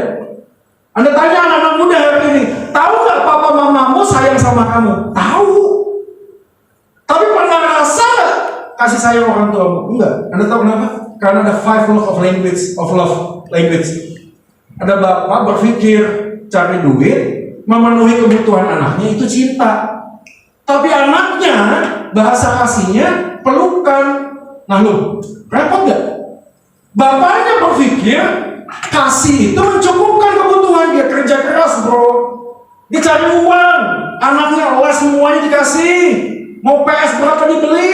Anda tanya anak-anak muda hari ini, tahu nggak papa mamamu sayang sama kamu? Tahu. Tapi pernah rasa nggak kasih sayang orang tuamu? Enggak. Anda tahu kenapa? Karena ada 5 love language. Ada bapak berpikir cari duit, memenuhi kebutuhan anaknya itu cinta. Tapi anaknya bahasa kasihnya pelukan. Nah lu, repot gak? Bapaknya berpikir kasih itu mencukupkan kebutuhan. Dia kerja keras bro, dia cari uang, anaknya les semuanya dikasih, mau PS berapa dibeli,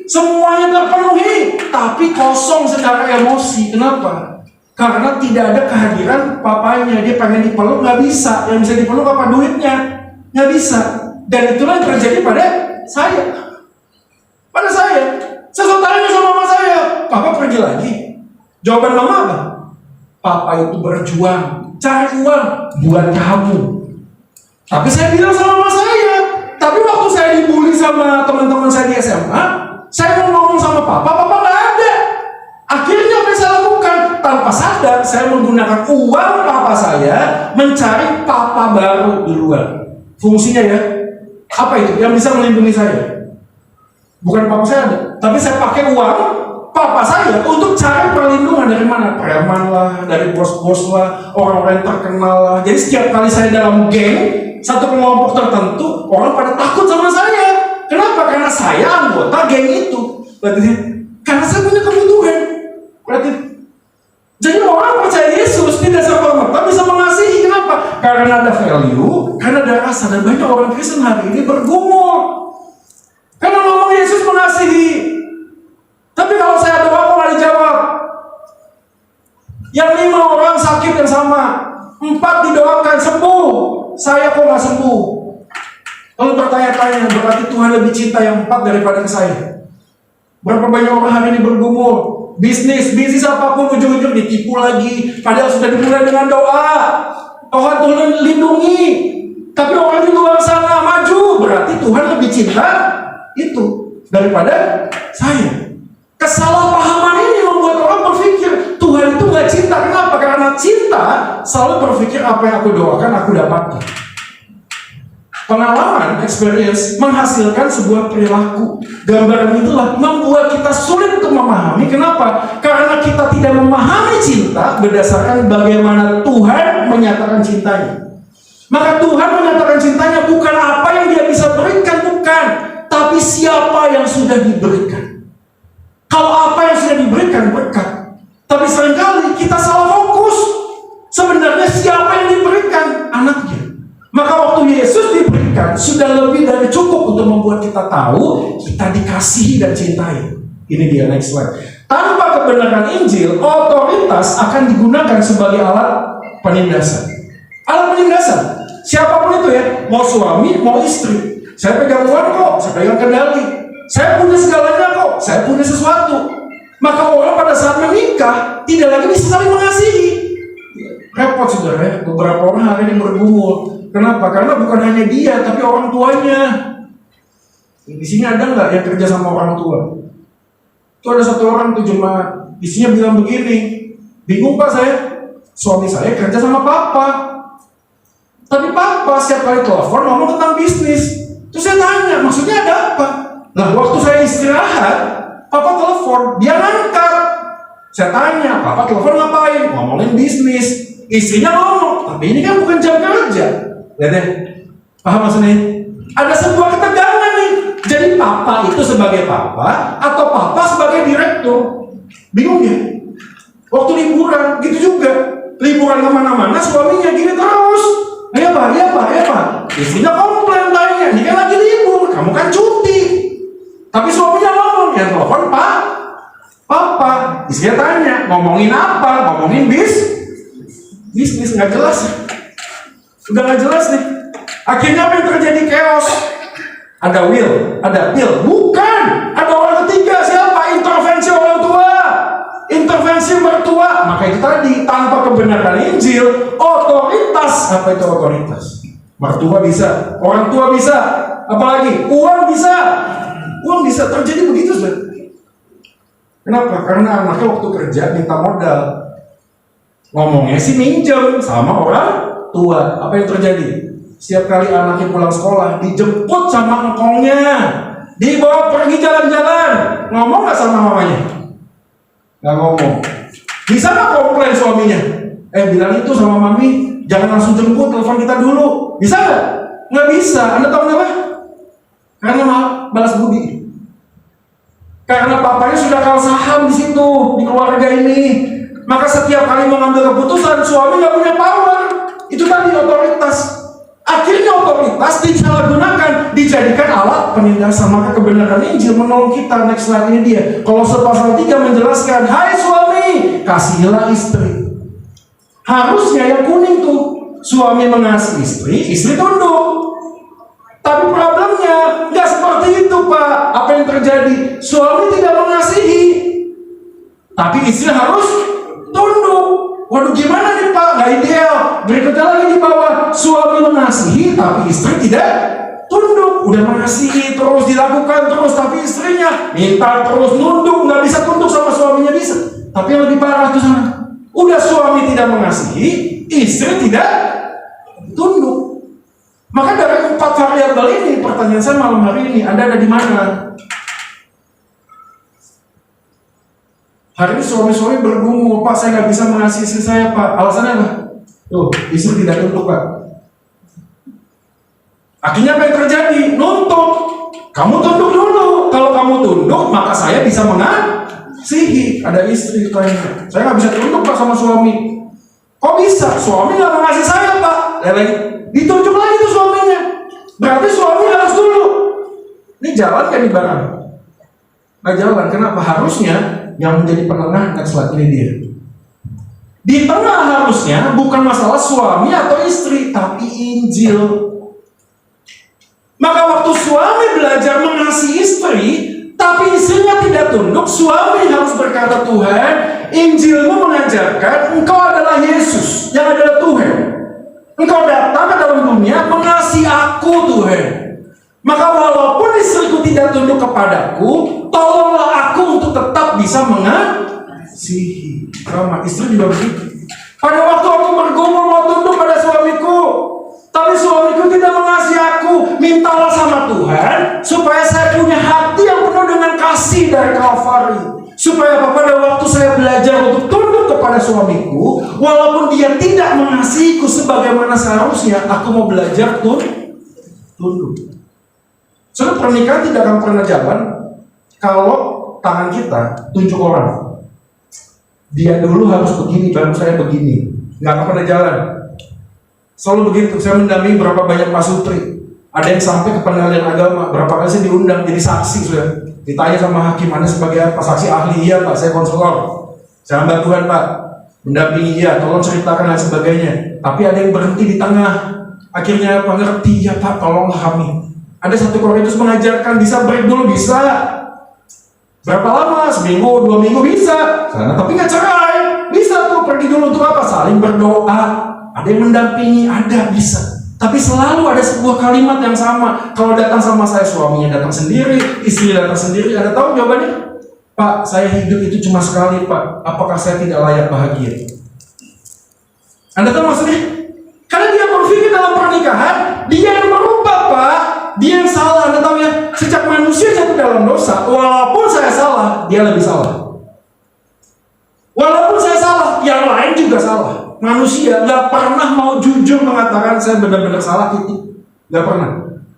semuanya terpenuhi. Tapi kosong secara emosi. Kenapa? Karena tidak ada kehadiran papanya. Dia pengen dipeluk, gak bisa. Yang bisa dipeluk apa? Duitnya. Gak bisa. Dan itulah yang terjadi pada saya. Pada saya. Saya tanya sama mama saya, papa pergi lagi. Jawaban mama apa? Papa itu berjuang, cari uang buat kamu. Tapi saya bilang sama mama saya, tapi waktu saya dibully sama teman-teman saya di SMA, saya mau ngomong sama papa nggak ada. Akhirnya apa yang saya lakukan? Tanpa sadar, saya menggunakan uang papa saya mencari papa baru di luar. Fungsinya ya, apa itu? Yang bisa melindungi saya. Bukan papa saya ada, tapi saya pakai uang papa saya untuk cari perlindungan dari mana? Preman lah, dari bos-bos lah, orang-orang yang terkenal lah. Jadi setiap kali saya dalam geng, satu kelompok tertentu, orang pada takut sama saya. Kenapa? Karena saya anggota geng itu. Berarti karena saya punya kebutuhan. Berarti jadi orang percaya Yesus tidak serta-merta bisa mengasihi. Kenapa? Karena ada value, karena ada rasa. Dan banyak orang Kristen hari ini bergumul. Karena ngomong Yesus mengasihi. Tapi kalau saya doa kok nggak dijawab. Yang 5 orang sakit yang sama, 4 didoakan sembuh, saya kok nggak sembuh. Lalu bertanya-tanya, berarti Tuhan lebih cinta yang 4 daripada ke saya. Berapa banyak orang hari ini bergumul, bisnis apapun ujung-ujung ditipu lagi. Padahal sudah dimulai dengan doa. Tuhan lindungi. Tapi orang di luar sana maju, berarti Tuhan lebih cinta itu daripada saya. Kesalahpahaman ini membuat orang berpikir Tuhan itu gak cinta. Kenapa? Karena cinta selalu berpikir apa yang aku doakan aku dapatkan. Pengalaman, experience menghasilkan sebuah perilaku. Gambaran itulah membuat kita sulit untuk memahami. Kenapa? Karena kita tidak memahami cinta berdasarkan bagaimana Tuhan menyatakan cintanya. Maka Tuhan menyatakan cintanya bukan apa yang dia bisa berikan, bukan, tapi siapa yang sudah diberikan. kalau apa yang sudah diberikan berkat. Tapi seringkali kita salah fokus. Sebenarnya siapa yang diberikan? Anaknya. Maka waktu Yesus diberikan, sudah lebih dari cukup untuk membuat kita tahu kita dikasihi dan cintai. Ini dia, next slide. Tanpa kebenaran Injil, otoritas akan digunakan sebagai alat penindasan. Alat penindasan. Siapapun itu ya, mau suami, mau istri. Saya pegang uang kok, saya pegang kendali. Saya punya segalanya kok, saya punya sesuatu. Maka orang pada saat menikah tidak lagi bisa saling mengasihi. Repot saudara ya, beberapa orang hari ini bergumul. Kenapa? Karena bukan hanya dia, tapi orang tuanya. Di sini ada nggak yang kerja sama orang tua? Itu ada satu orang tuh jemaat, isinya bilang begini, bingung pak saya, suami saya kerja sama papa. Tapi papa setiap kali telepon ngomong tentang bisnis. Terus saya tanya, maksudnya ada apa? Nah, waktu saya istirahat, papa telepon, dia ngangkat. Saya tanya, papa telepon ngapain? Ngomongin bisnis. Istrinya ngomong, tapi ini kan bukan jam kerja. Lihat deh, paham maksudnya? Ada sebuah ketegangan nih. Jadi papa itu sebagai papa atau papa sebagai direktur? Bingung ya? Waktu liburan gitu juga. Liburan kemana-mana suaminya gini terus. Iya pak. Istrinya komplain tanya, ini kan lagi libur, kamu kan cuti. Tapi suaminya ngomong, ya telepon pak, papa. Istrinya tanya, ngomongin apa? Ngomongin bisnis nggak jelas. Udah nggak jelas nih. Akhirnya apa yang terjadi? Chaos. Ada will, ada pill. Bukan. Ada orang ketiga. Siapa? Intervensi orang tua. Intervensi mertua. Maka itu tadi, tanpa kebenaran Injil, otoritas. Apa itu otoritas? Mertua bisa, orang tua bisa. Apalagi? Uang bisa. Uang bisa. Terjadi begitu, saudara. Kenapa? Karena anaknya waktu kerja minta modal. Ngomongnya sih minjem sama orang tua. Apa yang terjadi? Setiap kali anaknya pulang sekolah, dijemput sama engkongnya, dibawa pergi jalan-jalan. Ngomong gak sama mamanya? Gak ngomong. Bisa gak komplain suaminya? Bilang itu sama mami, jangan langsung jemput, telepon kita dulu. Bisa gak? Gak bisa. Anda tahu kenapa? Karena balas budi. Karena papanya sudah kalah saham di situ, di keluarga ini. Maka setiap kali mau ngambil keputusan, suami gak punya power. Itu tadi otoritas. Akhirnya otoritas disalahgunakan, dijadikan alat penindasan. Maka kebenaran Injil menolong kita. Next slide ini dia. Kolose pasal 3 menjelaskan, hai suami, kasihilah istri. Harusnya yang kuning tuh, suami mengasihi istri, istri tunduk. Tapi problemnya nggak seperti itu pak. Apa yang terjadi? Suami tidak mengasihi, tapi istri harus tunduk. Waduh gimana nih pak? Gak ideal. Berikutnya lagi di bawah, suami mengasihi tapi istri tidak tunduk. Udah mengasihi terus, dilakukan terus, tapi istrinya minta terus, nunduk. Gak bisa tunduk sama suaminya bisa. Tapi yang lebih parah tuh sana, udah suami tidak mengasihi, istri tidak tunduk. Maka dari 4 variabel ini, pertanyaan saya malam hari ini, Anda ada di mana? Hari ini suami-suami bergumul, Pak saya nggak bisa mengasihi istri saya Pak. Alasannya apa? Tuh, istri tidak tunduk Pak. Akhirnya apa yang terjadi? Nuntut. Kamu tunduk dulu. Kalau kamu tunduk, maka saya bisa mengasihi. Ada istri tanya, saya nggak bisa tunduk Pak sama suami. Kok bisa? Suami nggak mengasihi saya Pak. Lagi ditunjuk lagi tuh suaminya. Berarti suami harus dulu. Ini jalan kan ibarat? Nggak jalan. Kenapa? Harusnya yang menjadi penengah dan slide ini dia. Di tengah harusnya bukan masalah suami atau istri, tapi Injil. Maka waktu suami belajar mengasihi istri, tapi istrinya tidak tunduk, suami harus berkata, Tuhan, Injilmu mengajarkan Engkau adalah Yesus, yang adalah Tuhan. Engkau datang ke dalam dunia mengasihi aku Tuhan. Maka walaupun istriku tidak tunduk kepadaku, tolonglah aku untuk tetap bisa mengasihi. Sama istri juga begitu. Pada waktu aku bergumul mau tunduk pada suamiku, tapi suamiku tidak mengasihi aku, mintalah sama Tuhan supaya saya punya hati yang penuh dengan kasih dari Kalvari. Supaya pada waktu saya belajar untuk tunduk kepada suamiku, walaupun dia tidak mengasihiku sebagaimana seharusnya, aku mau belajar tunduk. Soalnya pernikahan tidak akan pernah jalan kalau tangan kita, tunjuk orang. Dia dulu harus begini, baru saya begini. Nggak akan pernah jalan. Selalu begitu. Saya mendampingi berapa banyak pasutri. Ada yang sampai ke pengadilan agama. Berapa kali saya diundang jadi saksi sudah. Ditanya sama hakim, Anda sebagai apa? Saksi ahli, iya Pak, saya konselor. Saya hamba Tuhan Pak. Mendampingi, iya, tolong ceritakan dan sebagainya. Tapi ada yang berhenti di tengah. Akhirnya apa? Ngerti, ya Pak, tolonglah kami. Ada satu Korintus mengajarkan bisa break dulu, bisa. Berapa lama? Seminggu, 2 minggu bisa. Sana, tapi nggak cerai. Bisa tuh, pergi dulu untuk apa? Saling berdoa. Ada yang mendampingi, ada, bisa. Tapi selalu ada sebuah kalimat yang sama. Kalau datang sama saya, suaminya datang sendiri, istri datang sendiri. Anda tahu jawabannya? Pak, saya hidup itu cuma sekali, Pak. Apakah saya tidak layak bahagia? Anda tahu maksudnya? Karena dia berpikir dalam pernikahan, dia yang merubah, Pak. Dia yang salah. Anda tahu ya, sejak manusia jatuh dalam dosa, walaupun saya salah, dia lebih salah. Walaupun saya salah, yang lain juga salah. Manusia nggak pernah mau jujur mengatakan saya benar-benar salah itu, nggak pernah.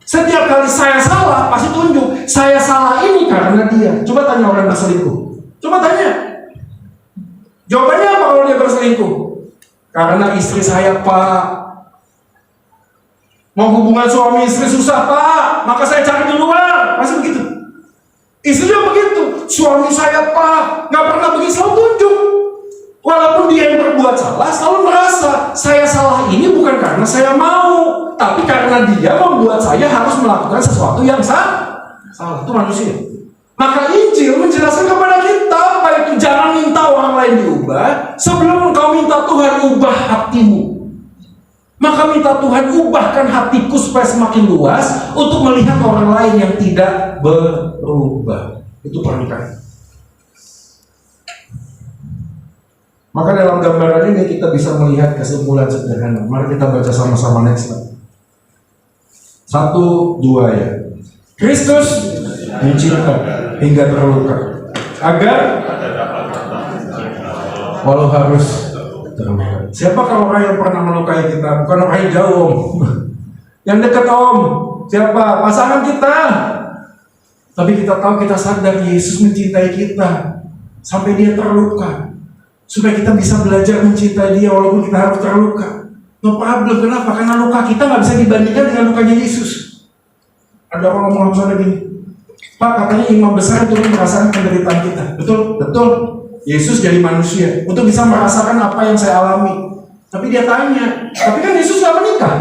Setiap kali saya salah, pasti tunjuk saya salah ini karena dia. Coba tanya orang berselingkuh. Coba tanya. Jawabannya apa kalau dia berselingkuh? Karena istri saya, Pak. Mau hubungan suami istri susah, Pak. Maka saya cari di luar. Pasti begitu. Istrinya begitu. Suami saya, Pak, nggak pernah begitu, selalu tunjuk. Walaupun dia yang berbuat salah, selalu merasa saya salah ini bukan karena saya mau, tapi karena dia membuat saya harus melakukan sesuatu yang salah. Itu manusia. Maka Injil menjelaskan kepada kita, baik jangan minta orang lain diubah sebelum engkau minta Tuhan ubah hatimu. Maka minta Tuhan ubahkan hatiku supaya semakin luas untuk melihat orang lain yang tidak berubah. Itu pernikahan. Maka dalam gambaran ini kita bisa melihat kesimpulan sederhana. Mari kita baca sama-sama next slide. 1, 2 ya. Kristus mencinta hingga terluka agar walau harus terluka. Siapakah orang yang pernah melukai kita? Bukan orang yang jauh, Om. Yang dekat, Om. Siapa? Pasangan kita. Tapi kita tahu, kita sadar Yesus mencintai kita sampai dia terluka. Supaya kita bisa belajar mencintai dia walaupun kita harus terluka. No problem, kenapa? Karena luka kita nggak bisa dibandingkan dengan lukanya Yesus. Ada orang ngomong sama gini, Pak, katanya imam besar itu merasakan penderitaan kita. Betul? Betul. Yesus jadi manusia untuk bisa merasakan apa yang saya alami. Tapi dia tanya, tapi kan Yesus nggak menikah.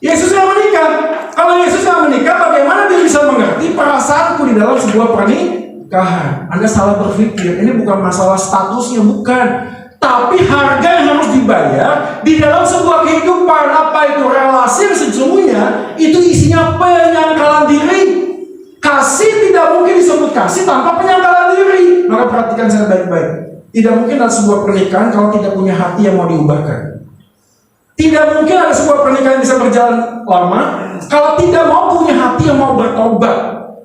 Yesus nggak menikah. Kalau Yesus nggak menikah, bagaimana dia bisa mengerti perasaanku di dalam sebuah pernikahan? Anda salah berpikir. Ini bukan masalah statusnya, bukan. Tapi harga yang harus dibayar di dalam sebuah kehidupan. Apa itu relasi yang sesungguhnya? Itu isinya penyangkalan diri. Kasih tidak mungkin disebut kasih tanpa penyangkalan diri. Maka perhatikan saya baik-baik. Tidak mungkin ada sebuah pernikahan kalau tidak punya hati yang mau diubahkan. Tidak mungkin ada sebuah pernikahan yang bisa berjalan lama kalau tidak mau punya hati yang mau bertobat.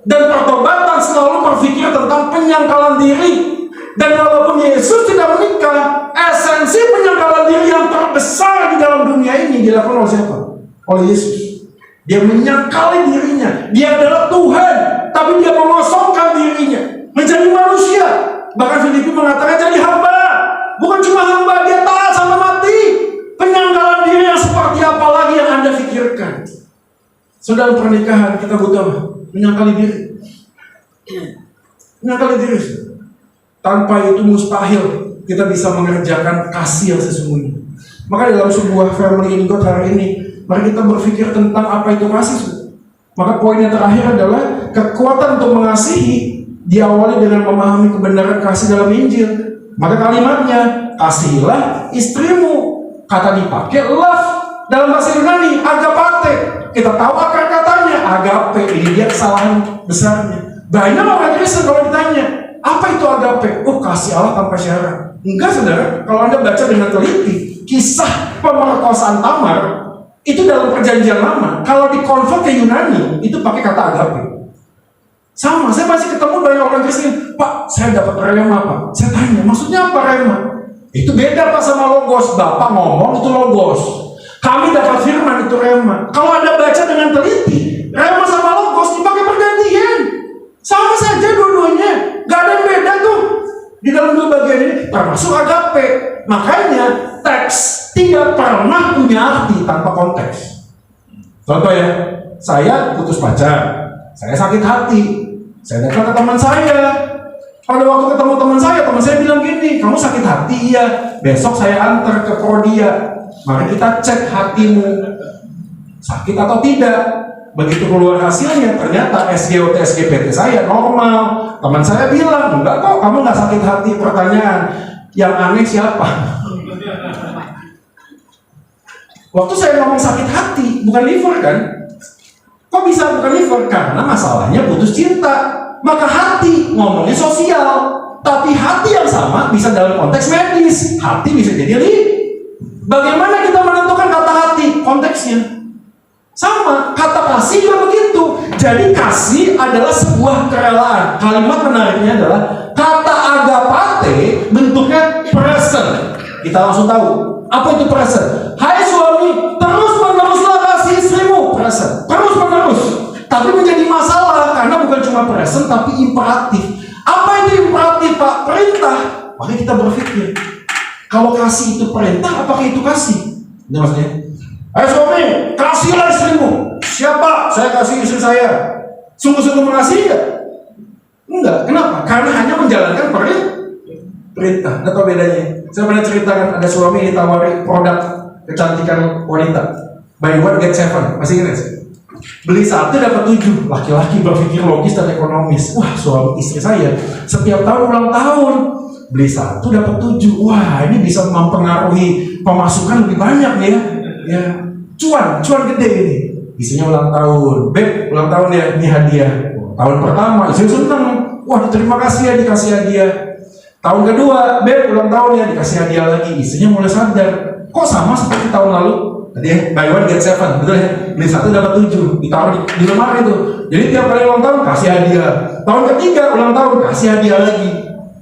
Dan pertobatan selalu berpikir tentang penyangkalan diri. Dan walaupun Yesus tidak menikah, esensi penyangkalan diri yang terbesar di dalam dunia ini dilakukan oleh siapa? Oleh Yesus. Dia menyangkali dirinya. Dia adalah Tuhan, tapi dia mengosongkan dirinya menjadi manusia. Bahkan Filipi mengatakan jadi hamba. Bukan cuma hamba, dia taat sampai mati. Penyangkalan diri yang seperti apa lagi yang Anda pikirkan? Saudara, pernikahan kita butuh apa? Menyangkali diri. Menyangkali diri. Tanpa itu mustahil kita bisa mengerjakan kasih yang sesungguhnya. Maka dalam sebuah family in God hari ini, mari kita berpikir tentang apa itu kasih. Maka poin yang terakhir adalah kekuatan untuk mengasihi diawali dengan memahami kebenaran kasih dalam Injil. Maka kalimatnya, kasihilah istrimu. Kata dipakai love. Dalam bahasa Yunani, agapate. Kita tahu akar katanya, agape. Ini dia kesalahan besarnya. Banyak orang Kristen kalau ditanya, apa itu agape? Oh, kasih Allah tanpa syarat. Enggak, saudara. Kalau Anda baca dengan teliti, kisah pemerkosaan Tamar, itu dalam perjanjian lama. Kalau dikonvert ke Yunani, itu pakai kata agape. Sama, saya masih ketemu banyak orang Kristen, Pak, saya dapat rema, Pak. Saya tanya, maksudnya apa rema? Itu beda, Pak, sama logos. Bapak ngomong, itu logos. Kami dapat firman, itu rema. Kalau Anda baca dengan teliti, rema sama logos dipakai pergantian. Sama saja dua-duanya. Di dalam dua bagian ini termasuk agape. Makanya teks tidak pernah punya arti tanpa konteks. Contoh ya, saya putus pacar, saya sakit hati, saya datang ke teman saya. Pada waktu ketemu teman saya bilang gini, kamu sakit hati? Iya. Besok saya antar ke Prodia. Mari kita cek hatimu sakit atau tidak. Begitu keluar hasilnya, ternyata SGOT SGPT saya normal. Teman saya bilang, enggak kok, kamu nggak sakit hati. Pertanyaan, yang aneh siapa? Waktu saya ngomong sakit hati, bukan liver kan? Kok bisa bukan liver? Karena masalahnya putus cinta. Maka hati ngomongnya sosial, tapi hati yang sama bisa dalam konteks medis. Hati bisa jadi bagaimana kita menentukan kata hati? Konteksnya sama. Kata kasih juga begitu. Jadi kasih adalah sebuah kerelaan. Kalimat menariknya adalah kata agapate bentuknya present. Kita langsung tahu apa itu present. Hai suami, terus meneruslah kasih istrimu. Present, terus menerus. Tapi menjadi masalah karena bukan cuma present tapi imperatif. Apa itu imperatif, Pak? Perintah. Makanya kita berpikir, kalau kasih itu perintah, apakah itu kasih? Ini maksudnya. Ayo suami, kasihlah istrimu. Siapa? Saya kasih istri saya. Sungguh-sungguh mengasihi ya? Enggak. Kenapa? Karena hanya menjalankan perintah. Nggak tahu bedanya. Saya pernah ceritakan ada suami ditawari produk kecantikan wanita. Buy one get seven. Masih ingat sih? Beli satu dapat 7. Laki-laki berpikir logis dan ekonomis. Wah, suami istri saya setiap tahun ulang tahun beli satu dapat 7. Wah, ini bisa mempengaruhi pemasukan lebih banyak nih ya. Ya, cuan gede ini. Istrinya ulang tahun. Beb, ulang tahun ya, ini hadiah. Tahun pertama istri senang. Wah, terima kasih ya, dikasih hadiah. Tahun kedua, Beb, ulang tahun ya, dikasih hadiah lagi. Istrinya mulai sadar, kok sama seperti tahun lalu? Tadi ya, buy one get seven, betul ya? Beli satu dapat 7, ditaruh di lemari itu. Jadi tiap kali ulang tahun kasih hadiah. Tahun ketiga ulang tahun kasih hadiah lagi.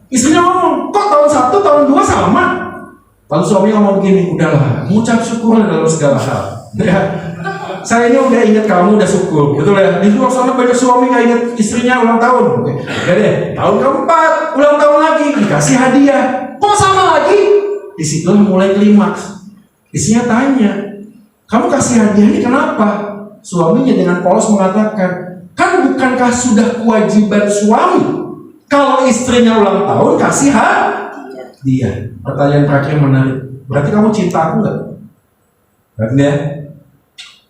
Istrinya ngomong, kok tahun 1, tahun 2 sama? Lalu suami ngomong begini, udahlah, mengucap syukur dalam segala hal. Ya, saya ini udah ingat kamu, udah syukur, betul ya? Di luar sana banyak suami nggak ingat istrinya ulang tahun. Oke, ya deh, tahun keempat ulang tahun lagi dikasih hadiah, kok sama lagi? Disitulah mulai klimaks. Istrinya tanya, kamu kasih hadiah ini kenapa? Suaminya dengan polos mengatakan, kan bukankah sudah kewajiban suami kalau istrinya ulang tahun kasih hadiah? Pertanyaan terakhir menarik. Berarti kamu cinta aku nggak? Berarti ya,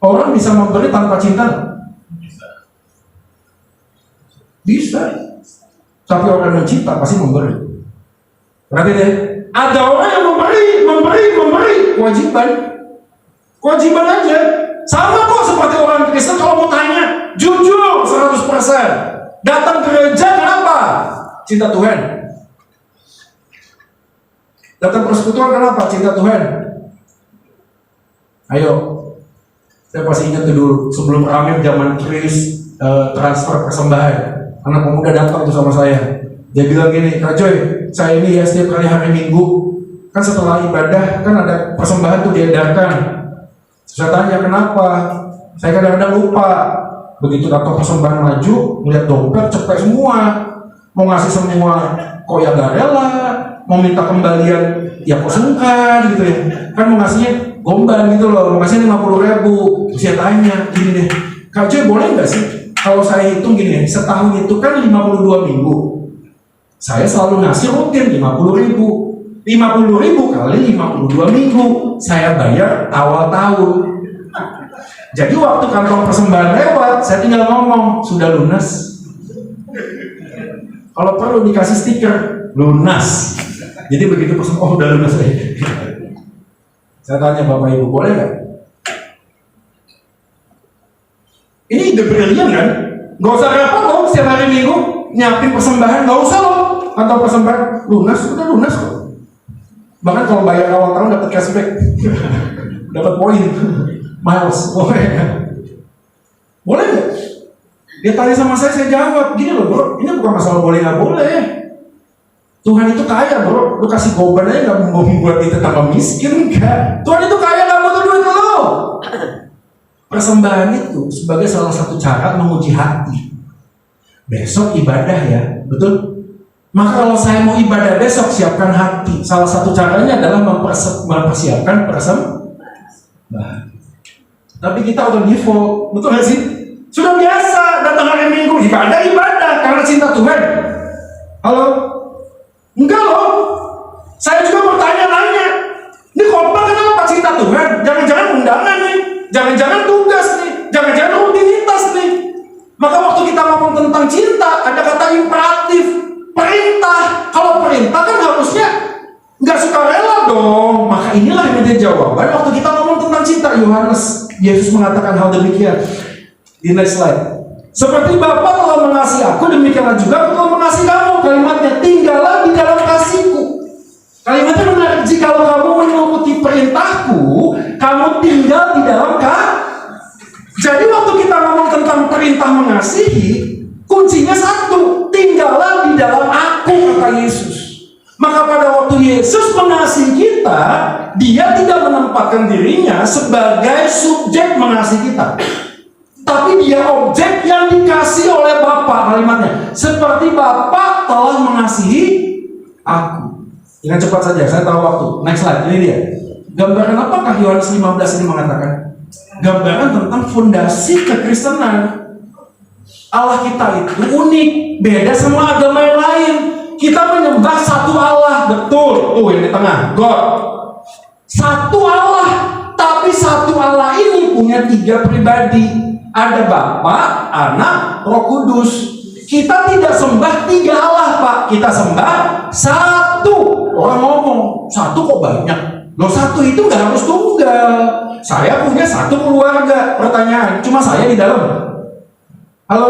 orang bisa memberi tanpa cinta? Bisa. Tapi orang yang cinta pasti memberi. Berarti deh, ada orang yang memberi kewajiban aja. Sama kok seperti orang Kristen kalau mau tanya, jujur 100%. Datang gereja kenapa? Cinta Tuhan. Datang persekutuan kenapa? Cinta Tuhan. Ayo, saya pasti ingat dulu sebelum rame zaman Kris transfer persembahan. Anak pemuda datang tuh sama saya. Dia bilang gini, Kak Joy, saya ini ya setiap kali hari Minggu kan setelah ibadah kan ada persembahan tuh diedarkan. Saya tanya kenapa? Saya kadang-kadang lupa. Begitu datang persembahan maju, melihat dompet cepet semua, mau ngasih semua, kok ya gak rela, mau minta kembalian, ya kok sungkan gitu ya. Kan mau ngasihnya gombal gitu loh, mau ngasihnya 50.000. Saya tanya gini deh, Kak Joy boleh nggak sih kalau saya hitung gini ya, setahun itu kan 52 minggu. Saya selalu ngasih rutin 50.000. 50.000 kali 52 minggu saya bayar awal tahun. Jadi waktu kantong persembahan lewat, saya tinggal ngomong, sudah lunas. Kalau perlu dikasih stiker, lunas. Jadi begitu persembahan, oh udah lunas. Saya tanya Bapak Ibu, boleh nggak? Ini ide brilian kan? Nggak usah repot loh setiap hari Minggu nyiapin persembahan, nggak usah loh. Kantong persembahan lunas, udah lunas kok. Bahkan kalau bayar awal tahun dapat cashback, dapat poin, miles, boleh nggak? Dia tanya sama saya jawab, gini loh bro, ini bukan masalah boleh nggak boleh. Tuhan itu kaya bro, lu kasih korban aja nggak membuat kita tambah miskin, enggak. Tuhan itu kaya nggak butuh duit lo. Persembahan itu sebagai salah satu cara menguji hati. Besok ibadah ya, betul? Maka kalau saya mau ibadah besok, siapkan hati. Salah satu caranya adalah mempersiapkan persembahan. Tapi kita udah default, betul gak sih? Sudah biasa datang hari Minggu, ibadah karena cinta Tuhan. Halo? Enggak loh. Saya juga bertanya nanya, ini khotbah kenapa cinta Tuhan? Jangan-jangan undangan nih, jangan-jangan tugas nih, jangan-jangan rutinitas nih. Maka waktu kita ngomong tentang cinta, ada kata imperatif, perintah. Kalau perintah kan harusnya nggak sukarela dong. Maka inilah yang menjadi jawaban waktu kita ngomong tentang cinta. Yesus mengatakan hal demikian. Di next slide. Seperti Bapa telah mengasihi aku, demikianlah juga aku telah mengasihi kamu. Kalimatnya, tinggallah di dalam kasihku. Kalimatnya menarik. Jikalau kamu menuruti perintahku, kamu tinggal di dalam Jadi waktu kita ngomong tentang perintah mengasihi, kuncinya satu, tinggallah di dalam aku, kata Yesus. Maka pada waktu Yesus mengasihi kita, dia tidak menempatkan dirinya sebagai subjek mengasihi kita, tapi dia objek yang dikasih oleh Bapa. Kalimatnya, seperti Bapa telah mengasihi aku. Ingat cepat saja, saya tahu waktu. Next slide, ini dia. Gambaran apakah Yohanes 15 ini mengatakan? Gambaran tentang fondasi kekristenan. Allah kita itu unik, beda sama agama yang lain. Kita menyembah satu Allah, betul. Yang di tengah, God. Satu Allah, tapi satu Allah ini punya 3 pribadi. Ada Bapa, Anak, Roh Kudus. Kita tidak sembah 3 Allah, Pak. Kita sembah satu. Orang ngomong, satu kok banyak? Loh, satu itu nggak harus tunggal. Saya punya satu keluarga. Pertanyaan, cuma saya di dalam? Halo?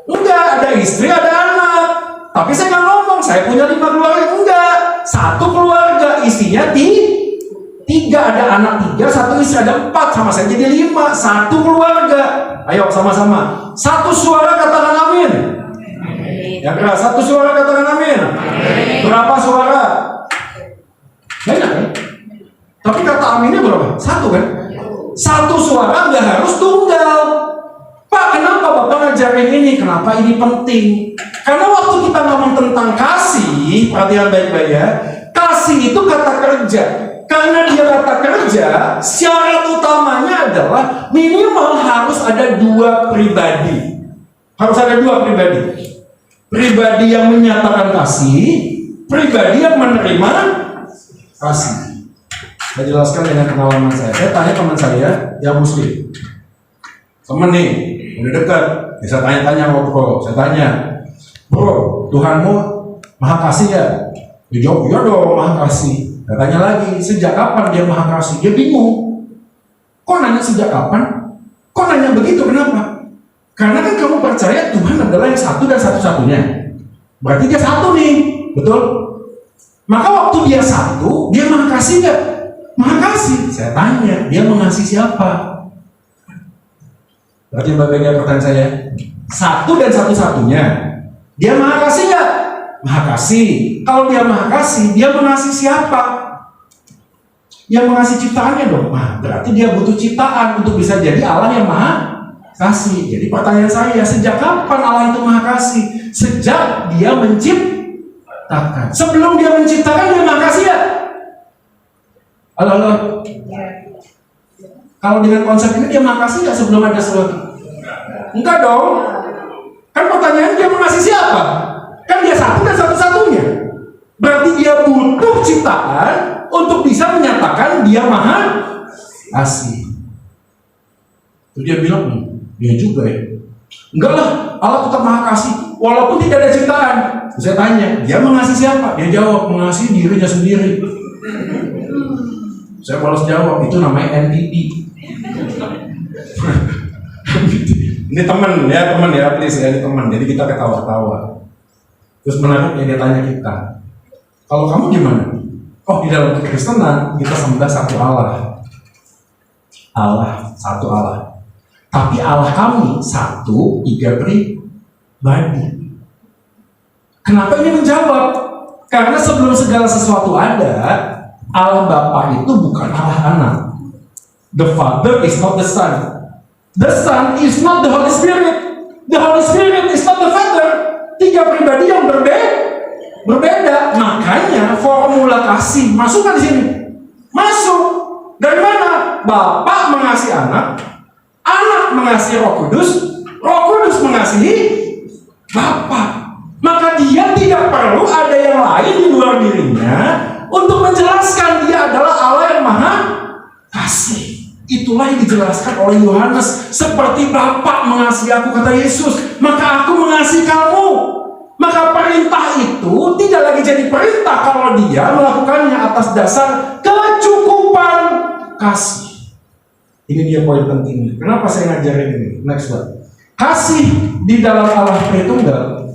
Enggak, ada istri, ada anak. Tapi saya nggak ngomong, saya punya 5 keluarga. Enggak, satu keluarga, isinya 3, ada anak 3, satu istri, ada 4, sama saya jadi 5, satu keluarga. Ayo sama-sama, satu suara katakan amin. Yang keras, satu suara katakan amin. Berapa suara? Banyak kan? Tapi kata aminnya berapa? Satu kan? Satu suara nggak harus tunggal. Pak, kenapa Bapak ngajarin ini? Kenapa ini penting? Karena waktu kita ngomong tentang kasih, perhatian baik-baik ya. Kasih itu kata kerja. Karena dia kata kerja, syarat utamanya adalah minimal harus ada 2 pribadi. Harus ada 2 pribadi. Pribadi yang menyatakan kasih, pribadi yang menerima kasih. Saya jelaskan dengan pengalaman saya. Saya tanya teman saya yang muslim. Temen nih, udah dekat. Saya tanya-tanya ngobrol. Saya tanya, bro, Tuhanmu maha kasih ya? Dia jawab, iya dong, maha kasih. Saya tanya lagi, sejak kapan dia maha kasih? Dia bingung. Kok nanya sejak kapan? Kok nanya begitu? Kenapa? Karena kan kamu percaya Tuhan adalah yang satu dan satu-satunya. Berarti dia satu nih, betul? Maka waktu dia satu, dia maha kasih nggak? Maha kasih. Saya tanya, dia mengasihi siapa? Berarti bagian pertanyaan saya, satu dan satu-satunya. Dia maha kasih nggak? Maha kasih. Kalau dia maha kasih, dia mengasihi siapa? Yang mengasihi ciptaannya dong. Nah, berarti dia butuh ciptaan untuk bisa jadi Allah yang maha kasih. Jadi pertanyaan saya, sejak kapan Allah itu maha kasih? Sejak dia menciptakan. Sebelum dia menciptakan, dia maha kasih ya? Halo. Kalau dengan konsep ini dia maha kasih nggak sebelum ada sesuatu? Enggak dong. Kan pertanyaan dia mengasihi siapa? Kan dia satu dan satu-satunya. Berarti dia butuh ciptaan untuk bisa menyatakan dia maha kasih. Terus dia bilang, dia juga ya. Enggak lah, Allah tetap maha kasih walaupun tidak ada ciptaan. Saya tanya, dia mengasihi siapa? Dia jawab, mengasihi dirinya sendiri. Saya balas jawab, itu namanya NTP. Ini teman ya, please ya, ini teman. Jadi kita ketawa-ketawa. Terus menariknya dia tanya kita, kalau kamu gimana? Oh, di dalam kekristenan kita sembah satu Allah. Allah, satu Allah. Tapi Allah kami satu, 3 pribadi. Kenapa ini menjawab? Karena sebelum segala sesuatu ada, Allah Bapa itu bukan Allah Anak. The Father is not the Son. The Son is not the Holy Spirit. The Holy Spirit is not the Father. 3 pribadi yang berbeda. Makanya formula kasih masukkan di sini. Masuk. Dari mana? Bapa mengasihi anak, anak mengasihi Roh Kudus, Roh Kudus mengasihi Bapa. Maka dia tidak perlu ada yang lain di luar dirinya untuk menjelaskan dia adalah Allah yang Maha Kasih. Itulah yang dijelaskan oleh Yohanes. Seperti Bapa mengasihi aku, kata Yesus, maka aku mengasihi kamu. Maka perintah itu tidak lagi jadi perintah kalau dia melakukannya atas dasar kecukupan kasih. Ini dia poin pentingnya. Kenapa saya ngajarin ini? Next slide. Kasih di dalam Allah Tritunggal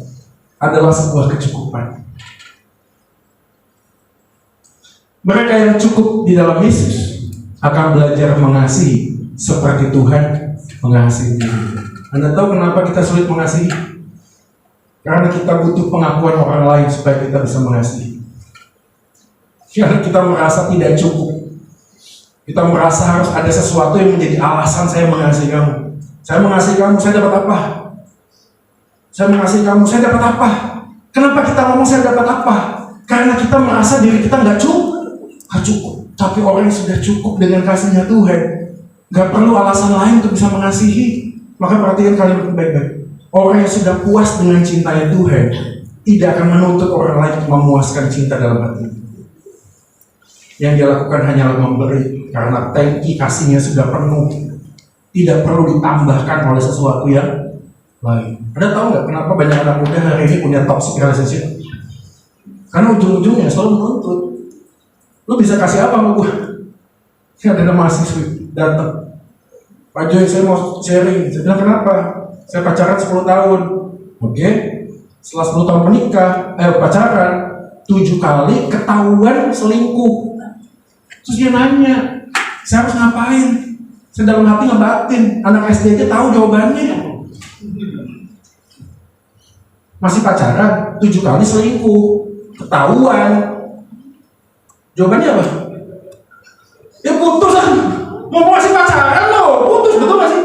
adalah sebuah kecukupan. Mereka yang cukup di dalam Yesus akan belajar mengasihi seperti Tuhan mengasihi diri. Anda tahu kenapa kita sulit mengasihi? Karena kita butuh pengakuan orang lain supaya kita bisa mengasihi. Karena kita merasa tidak cukup. Kita merasa harus ada sesuatu yang menjadi alasan saya mengasihi kamu. Saya mengasihi kamu, saya dapat apa? Saya mengasihi kamu, saya dapat apa? Kenapa kita ngomong saya dapat apa? Karena kita merasa diri kita nggak cukup. Tapi orang yang sudah cukup dengan kasihnya Tuhan, nggak perlu alasan lain untuk bisa mengasihi. Maka perhatikan kalimat baik-baik. Orang yang sudah puas dengan cintanya Tuhan tidak akan menuntut orang lain untuk memuaskan cinta dalam hati. Yang dia lakukan hanyalah memberi, karena tangki kasihnya sudah penuh. Tidak perlu ditambahkan oleh sesuatu yang lain. Anda tahu nggak kenapa banyak anak muda hari ini punya toxic relationship? Karena ujung-ujungnya selalu menuntut. Lu bisa kasih apa sama gue? Saya ada mahasiswi datang. Pak Joy, saya mau sharing. Saya bilang, kenapa? Saya pacaran 10 tahun. Oke. Setelah 10 tahun menikah, pacaran 7 kali ketahuan selingkuh. Terus dia nanya, saya harus ngapain? Saya dalam hati ngebatin. Anak SD aja tahu jawabannya. Masih pacaran 7 kali selingkuh, ketahuan. Jawabannya apa? Ya putus kan. Mau masih pacaran loh, putus, betul gak sih?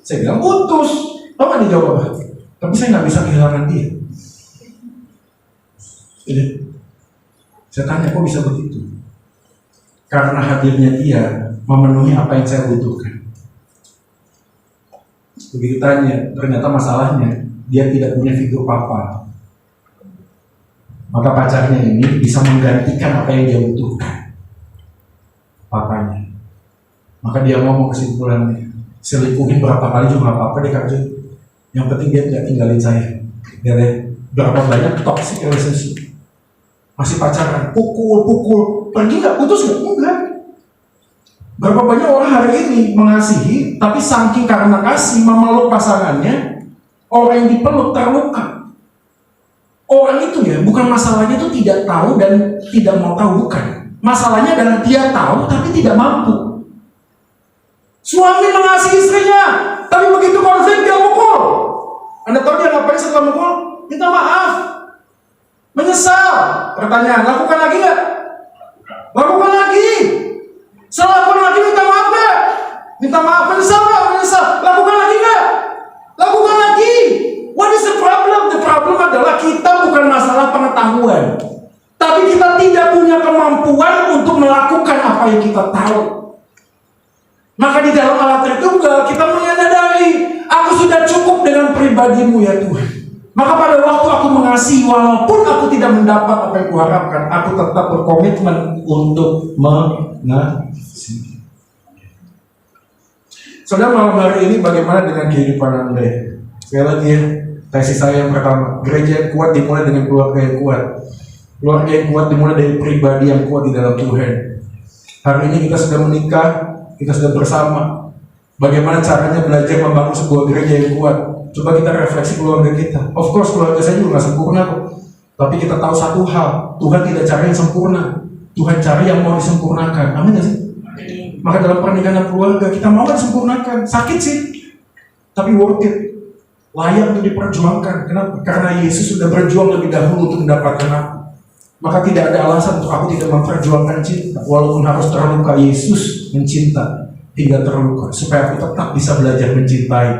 Saya bilang putus. Tahu gak dia jawab apa? Tapi saya gak bisa kehilangan dia. Jadi, saya tanya, kok bisa begitu? Karena hadirnya dia memenuhi apa yang saya butuhkan. Begitu tanya, ternyata masalahnya dia tidak punya figur papa. Maka pacarnya ini bisa menggantikan apa yang dia butuhkan, papanya. Maka dia ngomong kesimpulannya, selingkuhin berapa kali juga gak apa-apa deh Kak Joy. Yang penting dia tidak tinggalin saya. Dari berapa banyak toxic relationship, masih pacaran, pukul, pergi gak, putus gak? Enggak. Berapa banyak orang hari ini mengasihi, tapi saking karena kasih memeluk pasangannya, orang yang dipeluk terluka. Orang itu ya, bukan masalahnya itu tidak tahu dan tidak mau tahu, bukan. Masalahnya adalah dia tahu tapi tidak mampu. Suami mengasihi istrinya, tapi begitu konflik dia mukul. Anda tahu dia ngapain setelah mukul? Minta maaf, menyesal. Pertanyaan, lakukan lagi nggak? Lakukan lagi. Setelah lakukan lagi minta maaf nggak? Minta maaf, menyesal nggak? Menyesal. Lakukan lagi nggak? Lakukan lagi. What is the problem? The problem adalah kita bukan masalah pengetahuan, tapi kita tidak punya kemampuan untuk melakukan apa yang kita tahu. Maka di dalam Allah Tritunggal kita menyadari, aku sudah cukup dengan pribadimu ya Tuhan. Maka pada waktu aku mengasihi, walaupun aku tidak mendapat apa yang kuharapkan, aku tetap berkomitmen untuk mengasihi. Saudara, malam hari ini bagaimana dengan kehidupan Anda? Sekali lagi ya, tesis saya yang pertama, gereja yang kuat dimulai dengan keluarga yang kuat. Keluarga yang kuat dimulai dari pribadi yang kuat di dalam Tuhan. Hari ini kita sudah menikah, kita sudah bersama. Bagaimana caranya belajar membangun sebuah gereja yang kuat? Coba kita refleksi keluarga kita. Of course keluarga saya juga nggak sempurna kok. Tapi kita tahu satu hal, Tuhan tidak cari yang sempurna. Tuhan cari yang mau disempurnakan. Amin gak sih? Maka dalam pernikahan dan keluarga kita mau disempurnakan. Sakit sih, tapi worth it. Layak untuk diperjuangkan. Kenapa? Karena Yesus sudah berjuang lebih dahulu untuk mendapatkan aku. Maka tidak ada alasan untuk aku tidak memperjuangkan cinta. Walaupun harus terluka, Yesus mencinta hingga terluka, supaya aku tetap bisa belajar mencintai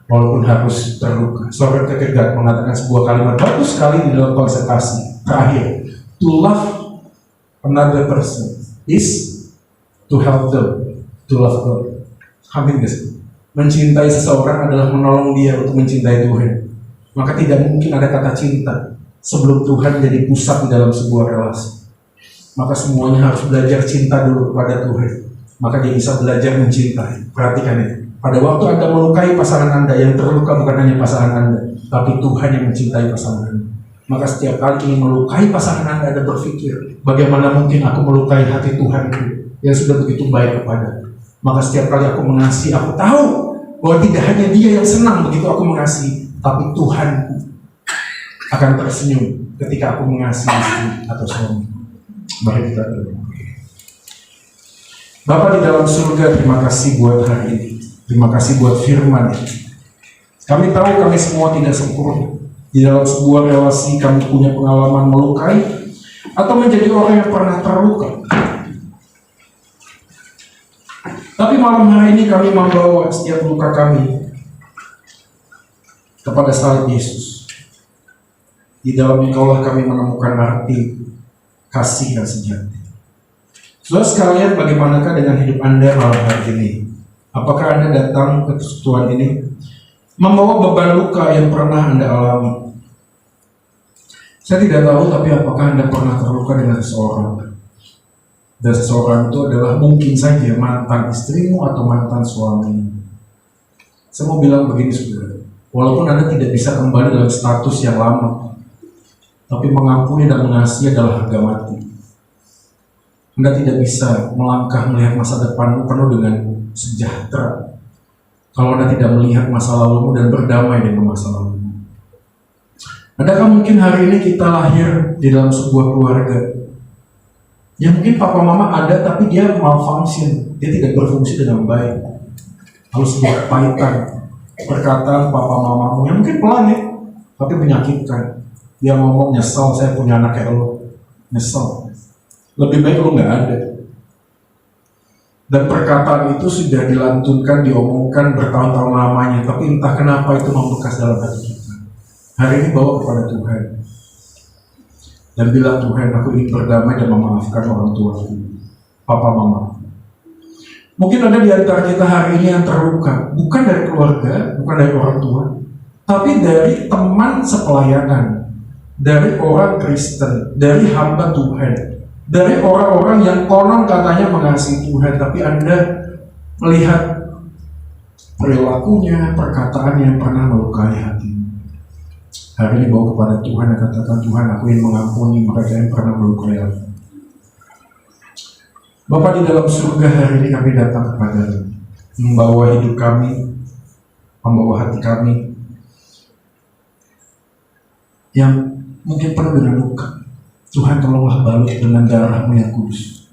walaupun harus terluka. Saudara Kierkegaard mengatakan sebuah kalimat bagus sekali di dalam konsep kasih. Terakhir, to love another person is to help them to love God. Amin guys. Mencintai seseorang adalah menolong dia untuk mencintai Tuhan. Maka tidak mungkin ada kata cinta sebelum Tuhan jadi pusat di dalam sebuah relasi. Maka semuanya harus belajar cinta dulu kepada Tuhan. Maka dia bisa belajar mencintai. Perhatikan ya. Pada waktu Anda melukai pasangan Anda, yang terluka bukan hanya pasangan Anda, tapi Tuhan yang mencintai pasangan Anda. Maka setiap kali ingin melukai pasangan Anda berpikir, bagaimana mungkin aku melukai hati Tuhanku yang sudah begitu baik kepada. Maka setiap kali aku mengasihi, aku tahu bahwa tidak hanya dia yang senang begitu aku mengasihi, tapi Tuhanku akan tersenyum ketika aku mengasihi istri atau suami. Mari kita berdoa. Bapa di dalam surga, terima kasih buat hari ini. Terima kasih buat firman. Kami tahu kami semua tidak sempurna. Di dalam sebuah relasi kami punya pengalaman melukai atau menjadi orang yang pernah terluka. Tapi malam hari ini kami membawa setiap luka kami kepada salib Yesus. Di dalam Engkaulah kami menemukan arti kasih yang sejati. Saudara sekalian, bagaimanakah dengan hidup Anda malam hari ini? Apakah Anda datang ke persekutuan ini membawa beban luka yang pernah Anda alami? Saya tidak tahu, tapi apakah Anda pernah terluka dengan seseorang? Dan seseorang itu adalah mungkin saja mantan istrimu atau mantan suamimu. Saya mau bilang begini saudara, walaupun Anda tidak bisa kembali dalam status yang lama, tapi mengampuni dan mengasihi adalah harga mati. Anda tidak bisa melangkah melihat masa depanmu penuh dengan sejahtera kalau Anda tidak melihat masa lalumu dan berdamai dengan masa lalumu. Adakah mungkin hari ini kita lahir di dalam sebuah keluarga yang mungkin papa mama ada tapi dia malfunction, dia tidak berfungsi dengan baik. Lalu sebuah kepahitan perkataan papa mamamu yang mungkin pelan ya, tapi menyakitkan. Dia ngomong, nyesel saya punya anak kayak lo, nyesel. Lebih baik lo nggak ada. Dan perkataan itu sudah dilantunkan, diomongkan bertahun-tahun lamanya, tapi entah kenapa itu membekas dalam hati kita. Hari ini bawa kepada Tuhan dan bilang, Tuhan, aku ingin berdamai dan memaafkan orang tuaku, papa mama. Mungkin ada di antara kita hari ini yang terluka, bukan dari keluarga, bukan dari orang tua, tapi dari teman sepelayanan, dari orang Kristen, dari hamba Tuhan, dari orang-orang yang konon katanya mengasihi Tuhan, tapi Anda melihat perilakunya, perkataan yang pernah melukai hati. Hari ini bawa kepada Tuhan dan katakan, Tuhan, aku ingin mengampuni mereka yang pernah melukai aku. Bapa di dalam surga, hari ini kami datang kepada-Mu, membawa hidup kami, membawa hati kami yang mungkin penuh dengan luka. Tuhan, tolonglah balut dengan darah-Mu yang kudus.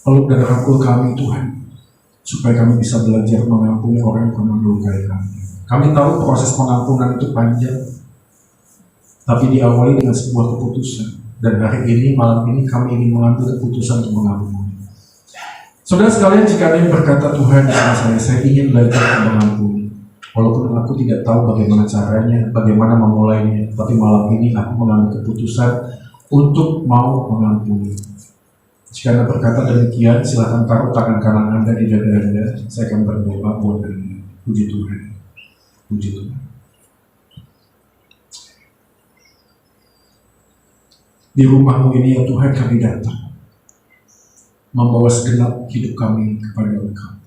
Balut dan rangkul kami, Tuhan, supaya kami bisa belajar mengampuni orang yang pernah melukai kami. Kami tahu proses pengampunan itu panjang, tapi diawali dengan sebuah keputusan. Dan hari ini, malam ini, kami ingin mengambil keputusan untuk mengampuni. Saudara sekalian, jika ada yang berkata, Tuhan, saya ingin belajar mengampuni. Walaupun aku tidak tahu bagaimana caranya, bagaimana memulainya, tapi malam ini aku mengambil keputusan untuk mau mengampuni. Jika Anda berkata demikian, silakan taruh tangan kanan Anda di dada Anda. Saya akan berdoa buat Anda. Puji Tuhan. Puji Tuhan. Di rumahmu ini ya Tuhan, kami datang membawa segenap hidup kami kepada Engkau.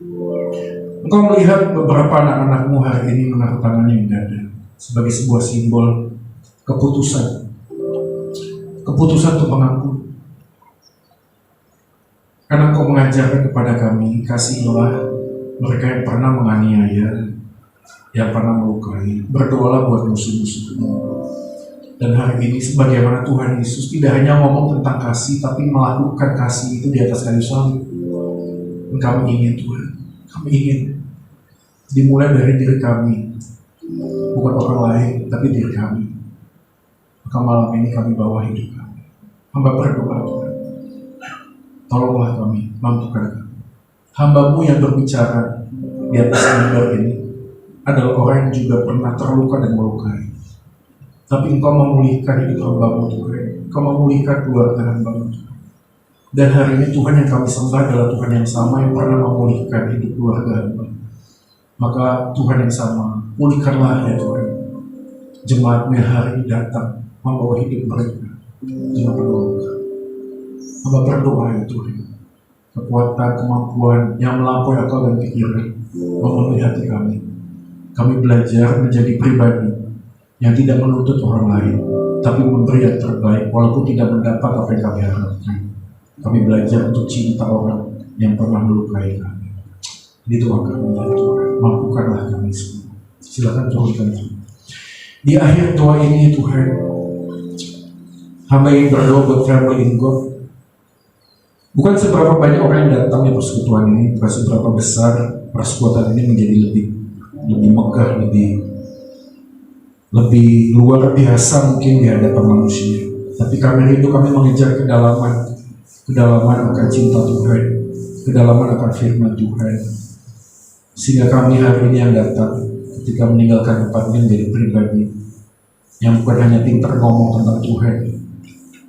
Engkau melihat beberapa anak-anakmu hari ini menaruh tangannya di dada sebagai sebuah simbol keputusan untuk mengampuni. Karena Engkau mengajarkan kepada kami, kasihilah mereka yang pernah menganiaya, yang pernah melukai, berdoalah buat musuh-musuhmu. Dan hari ini sebagaimana Tuhan Yesus tidak hanya ngomong tentang kasih, tapi melakukan kasih itu di atas kayu salib. Dan kami ingin Tuhan, kami ingin dimulai dari diri kami, bukan orang lain, tapi diri kami. Maka malam ini kami bawa hidup kami. Hamba berdoa Tuhan, tolonglah kami, mampukan kami. Hamba-Mu yang berbicara di atas mimbar ini adalah orang yang juga pernah terluka dan melukai. tapi Engkau memulihkan hidup hamba-Mu Tuhan. Engkau memulihkan keluarga hamba-Mu Tuhan. Dan hari ini Tuhan yang kami sembah adalah Tuhan yang sama yang pernah memulihkan hidup keluarga hamba. Maka Tuhan yang sama, pulihkanlah ya Tuhan. Jemaat-Mu yang hari ini datang membawa hidup mereka dengan penuh luka. Hamba berdoa ya Tuhan, kekuatan, kemampuan yang melampaui akal dan pikiran memenuhi hati kami. Kami belajar menjadi pribadi yang tidak menuntut orang lain, tapi memberi yang terbaik walaupun tidak mendapat apa yang kami harapkan. Kami belajar untuk cinta orang yang pernah melukai kami. Ini doa kami ya Tuhan, mampukanlah kami semua. Silakan turunkan Tuhan. Di akhir doa ini Tuhan, hamba ingin berdoa buat family in God. Bukan seberapa banyak orang yang datang di persekutuan ini, bukan seberapa besar persekutuan ini menjadi lebih megah, lebih luar biasa mungkin di hadapan manusia. Tapi kami rindu, kami mengejar kedalaman akan cinta Tuhan, kedalaman akan firman Tuhan. Sehingga kami hari ini yang datang, ketika meninggalkan tempat ini menjadi pribadi yang bukan hanya pintar ngomong tentang Tuhan,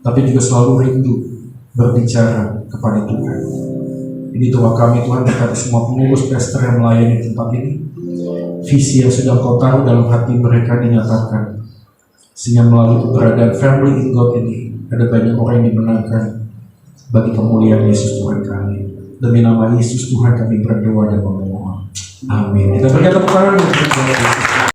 tapi juga selalu rindu berbicara kepada Tuhan. Ini doa kami Tuhan, berkati semua pengurus pastor yang melayani tempat ini. Visi yang sudah Kau taruh dalam hati mereka dinyatakan, sehingga melalui keberadaan family in God ini ada banyak orang yang dimenangkan bagi kemuliaan Yesus Tuhan kami. Demi nama Yesus Tuhan kami berdoa dan memohon. Amin. Kita berikan tepuk tangan untuk Yesus.